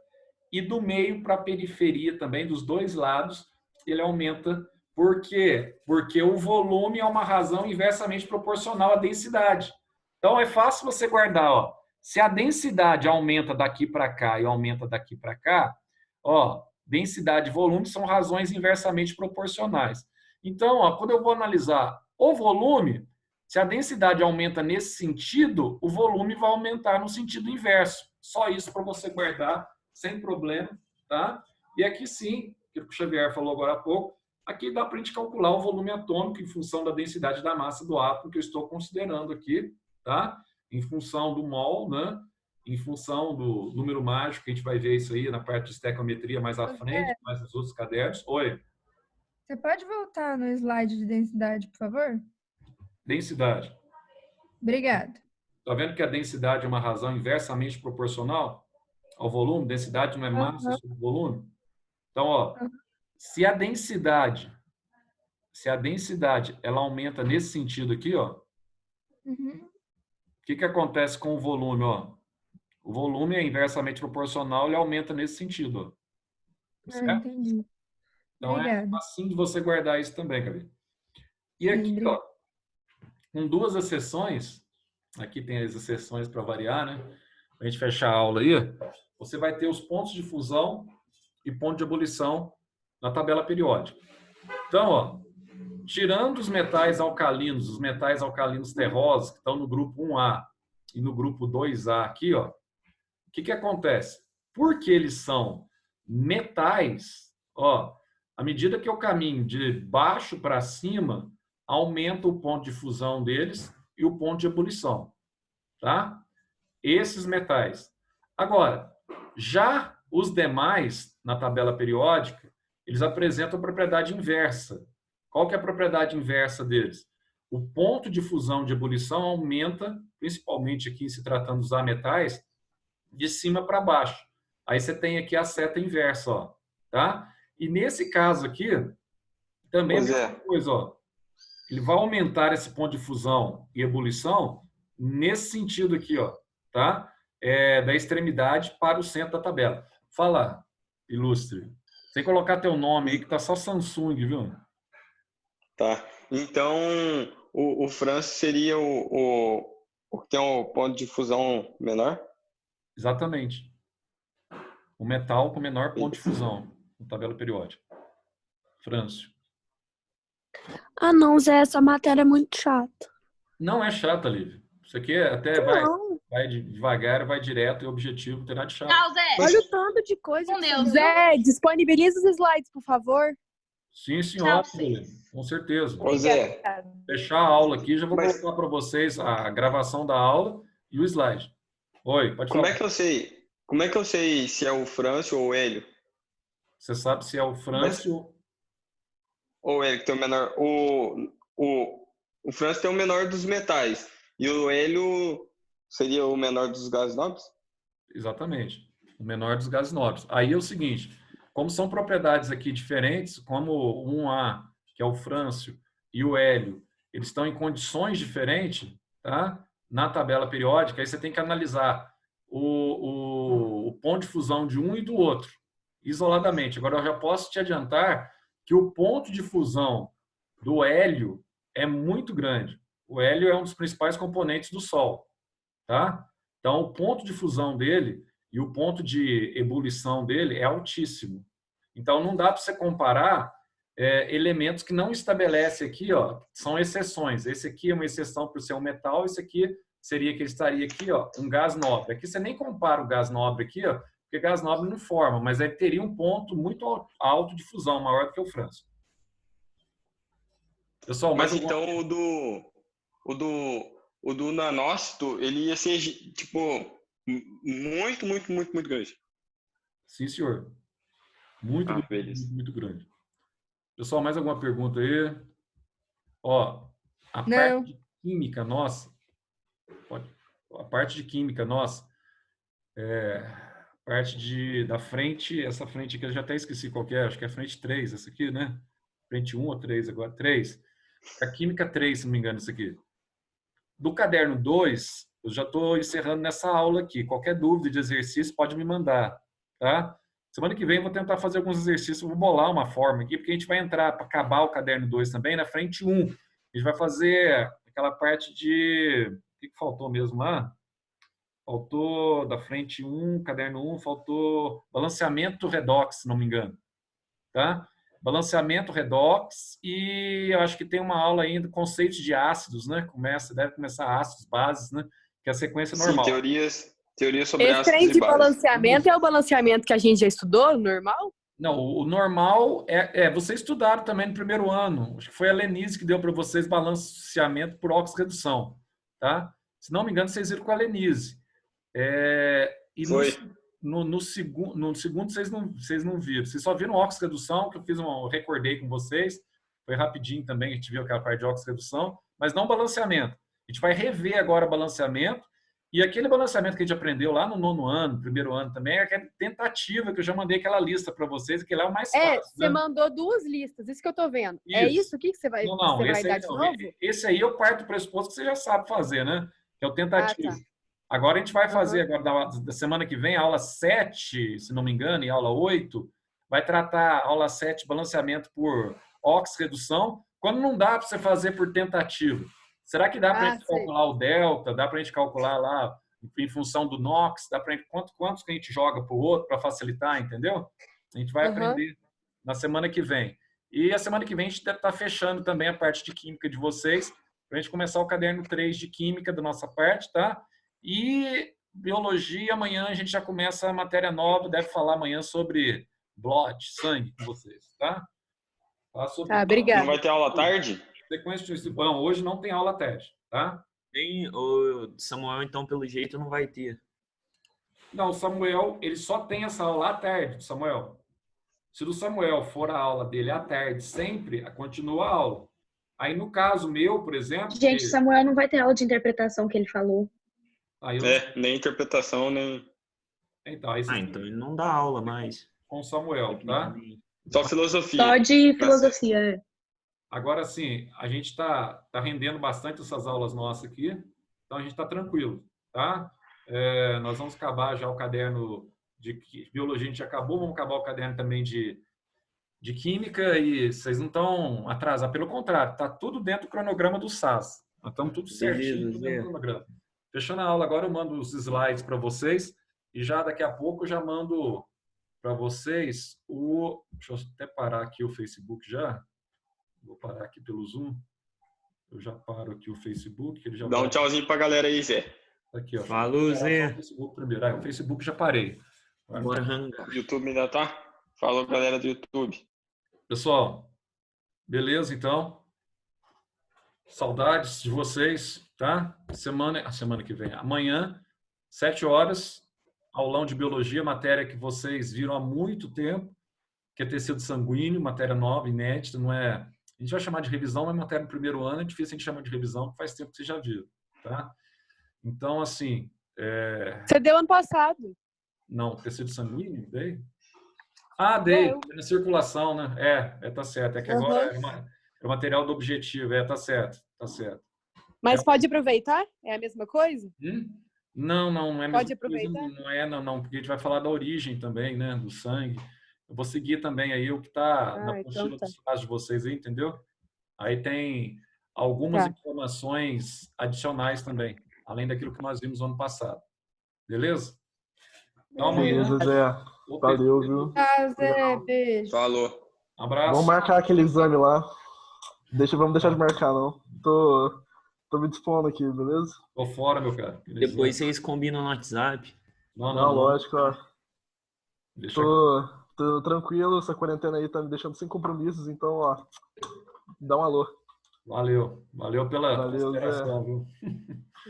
e do meio para a periferia também, dos dois lados, ele aumenta. Por quê? Porque o volume é uma razão inversamente proporcional à densidade. Então, é fácil você guardar, ó, se a densidade aumenta daqui para cá e aumenta daqui para cá, ó, densidade e volume são razões inversamente proporcionais. Então, ó, quando eu vou analisar o volume, se a densidade aumenta nesse sentido, o volume vai aumentar no sentido inverso. Só isso para você guardar sem problema, tá? E aqui sim, que o Xavier falou agora há pouco, aqui dá para a gente calcular o volume atômico em função da densidade da massa do átomo que eu estou considerando aqui, tá? Em função do mol, né? Em função do número mágico, que a gente vai ver isso aí na parte de estequiometria mais à frente, mais nos outros cadernos. Oi. Você pode voltar no slide de densidade, por favor? Densidade. Obrigada. Está vendo que a densidade é uma razão inversamente proporcional ao volume? Densidade não é massa sobre volume? Então, ó, se a densidade ela aumenta nesse sentido aqui, ó, o que acontece com o volume, ó? O volume é inversamente proporcional, ele aumenta nesse sentido, ó. Certo? Entendi. Então, Obrigada. é assim de você guardar isso também, Gabi. E aqui, ó, com duas exceções, aqui tem as exceções para variar, né? Para a gente fechar a aula aí, você vai ter os pontos de fusão e ponto de ebulição na tabela periódica. Então, ó, tirando os metais alcalinos terrosos, que estão no grupo 1A e no grupo 2A aqui, ó, o que acontece? Porque eles são Metais, ó, à medida que eu caminho de baixo para cima, aumenta o ponto de fusão deles e o ponto de ebulição, tá? Esses metais. Agora, já os demais, na tabela periódica, eles apresentam a propriedade inversa. Qual que é a propriedade inversa deles? O ponto de fusão de ebulição aumenta, principalmente aqui se tratando dos ametais, de cima para baixo. Aí você tem aqui a seta inversa, ó, tá? E nesse caso aqui, também é a mesma coisa, ó. Ele vai aumentar esse ponto de fusão e ebulição nesse sentido aqui, ó, tá? Da extremidade para o centro da tabela. Fala, ilustre. Sem colocar teu nome aí, que tá só Samsung, viu? Tá. Então, o Francis seria o que tem o ponto de fusão menor? Exatamente. O metal com menor ponto de fusão na tabela periódica. Frâncio. Ah, não, Zé, essa matéria é muito chata. Não é chata, Lívia. Isso aqui até vai devagar, vai direto e objetivo, não tem nada de chato. Tchau, Zé. Olha o tanto de coisa. Com Deus. Zé, disponibiliza os slides, por favor. Sim, senhora. Com certeza. Ô, Zé. Fechar a aula aqui, já vou colocar para vocês a gravação da aula e o slide. Oi, pode falar. Como é que eu sei se é o Frâncio ou o Hélio? Você sabe se é o Frâncio ou o Hélio que tem o menor. O Frâncio tem o menor dos metais. E o Hélio seria o menor dos gases nobres? Exatamente. O menor dos gases nobres. Aí é o seguinte, como são propriedades aqui diferentes, como o 1A, que é o Frâncio, e o Hélio, eles estão em condições diferentes, tá? Na tabela periódica, aí você tem que analisar o ponto de fusão de um e do outro, isoladamente. Agora, eu já posso te adiantar que o ponto de fusão do hélio é muito grande. O hélio é um dos principais componentes do Sol, tá? Então, o ponto de fusão dele e o ponto de ebulição dele é altíssimo. Então, não dá para você comparar elementos que não estabelece aqui, ó, são exceções. Esse aqui é uma exceção por ser um metal, esse aqui seria que ele estaria aqui, ó, um gás nobre. Aqui você nem compara o gás nobre aqui, ó, porque gás nobre não forma, mas ele teria um ponto muito alto de fusão, maior do que o Frâncio. Pessoal, mas então o do nanócito, ele ia ser, tipo, muito grande. Sim, senhor. Muito grande. Pessoal, mais alguma pergunta aí? Ó, a parte de química nossa, a parte de química nossa, parte da frente, essa frente aqui eu já até esqueci qual que é, acho que é a frente 3, essa aqui, né? Frente 1 ou 3 agora? 3. A química 3, se não me engano, isso aqui. Do caderno 2, eu já estou encerrando nessa aula aqui. Qualquer dúvida de exercício pode me mandar, tá? Semana que vem eu vou tentar fazer alguns exercícios, vou bolar uma forma aqui, porque a gente vai entrar para acabar o caderno 2 também, na frente 1. A gente vai fazer aquela parte de... O que faltou mesmo lá? Faltou da frente 1, caderno 1, faltou balanceamento redox, se não me engano. Tá? Balanceamento redox e eu acho que tem uma aula ainda, conceitos de ácidos, né? Deve começar ácidos, bases, né? Que é a sequência normal. Sim, teorias sobre ácidos e bases. Esse trem de balanceamento é o balanceamento que a gente já estudou, normal? Não, o normal vocês estudaram também no primeiro ano. Acho que foi a Lenise que deu para vocês balanceamento por oxirredução, tá? Se não me engano, vocês viram com a Lenise. E no segundo vocês não viram. Vocês só viram oxirredução, que eu recordei com vocês. Foi rapidinho também, a gente viu aquela parte de oxirredução, mas não balanceamento. A gente vai rever agora balanceamento. E aquele balanceamento que a gente aprendeu lá no 9º ano, primeiro ano também, é aquela tentativa que eu já mandei aquela lista para vocês, que lá é o mais fácil. Você mandou 2 listas, isso que eu tô vendo. Isso. É isso aqui que você vai, vai dar de novo? Esse aí eu parto do pressuposto que você já sabe fazer, né? Que é o tentativa. Tá. Agora a gente vai fazer, agora da semana que vem, a aula 7, se não me engano, e a aula 8, vai tratar a aula 7, balanceamento por oxirredução, quando não dá para você fazer por tentativa. Será que dá para a gente calcular o delta? Dá para a gente calcular lá, em função do NOx? Dá para quantos que a gente joga para o outro para facilitar, entendeu? A gente vai aprender na semana que vem. E a semana que vem a gente deve estar fechando também a parte de química de vocês, para a gente começar o caderno 3 de química da nossa parte, tá? E biologia, amanhã a gente já começa a matéria nova, deve falar amanhã sobre blood, sangue com vocês, tá? Tá, obrigada. Não vai ter aula à tarde? Sequência de bom, hoje não tem aula à tarde, tá? Tem, o Samuel, então, pelo jeito, não vai ter. Não, o Samuel, ele só tem essa aula à tarde, Samuel. Se do Samuel for a aula dele à tarde sempre, continua a aula. Aí, no caso meu, por exemplo... Gente, Samuel não vai ter aula de interpretação que ele falou. Nem interpretação, nem... Então ele não dá aula mais. Com o Samuel, tá? Só filosofia. Só de filosofia, é. Agora, sim, a gente tá rendendo bastante essas aulas nossas aqui, então a gente está tranquilo, tá? Nós vamos acabar já o caderno de biologia, a gente acabou, vamos acabar o caderno também de química e vocês não estão atrasados, pelo contrário, está tudo dentro do cronograma do SAS. Nós estamos tudo certinho dentro do cronograma. Fechando a aula agora, eu mando os slides para vocês e já daqui a pouco eu já mando para vocês o... Deixa eu até parar aqui o Facebook já. Vou parar aqui pelo Zoom. Eu já paro aqui o Facebook. Ele já Dá um tchauzinho pra galera aí, Zé. Aqui, ó. Falou, Zé. O Facebook primeiro. O Facebook já parei. Bora, YouTube ainda tá? Falou, galera do YouTube. Pessoal, beleza, então? Saudades de vocês, tá? A semana que vem. Amanhã, 7 horas, aulão de biologia, matéria que vocês viram há muito tempo, que é tecido sanguíneo, matéria nova, inédita, não é... A gente vai chamar de revisão, mas matéria no primeiro ano é difícil a gente chamar de revisão, porque faz tempo que vocês já viram, tá? Então, assim... Você deu ano passado. Não, tecido sanguíneo? Dei? Ah, dei. Na circulação, né? Tá certo. É que agora é o material do objetivo. Tá certo. Tá certo. Mas pode aproveitar? É a mesma coisa? Não é a mesma Pode aproveitar? coisa. Não, porque a gente vai falar da origem também, né? Do sangue. Eu vou seguir também aí o que está na apostila dos casos de vocês aí, entendeu? Aí tem algumas informações adicionais também, além daquilo que nós vimos no ano passado. Beleza? Então, beleza, Zé. Valeu, viu? Zé, beijo. Falou. Um abraço. Vamos marcar aquele exame lá. Vamos deixar de marcar, não. Tô me dispondo aqui, beleza? Tô fora, meu cara. Depois vocês combinam no WhatsApp. Não, lógico, ó. Tô tranquilo, essa quarentena aí tá me deixando sem compromissos, então, ó, dá um alô. Valeu pela consideração, viu?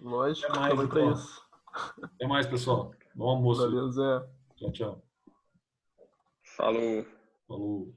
Lógico, Até mais, também pra isso. Até mais, pessoal. Bom almoço. Valeu, Zé. Tchau. Falou. Falou.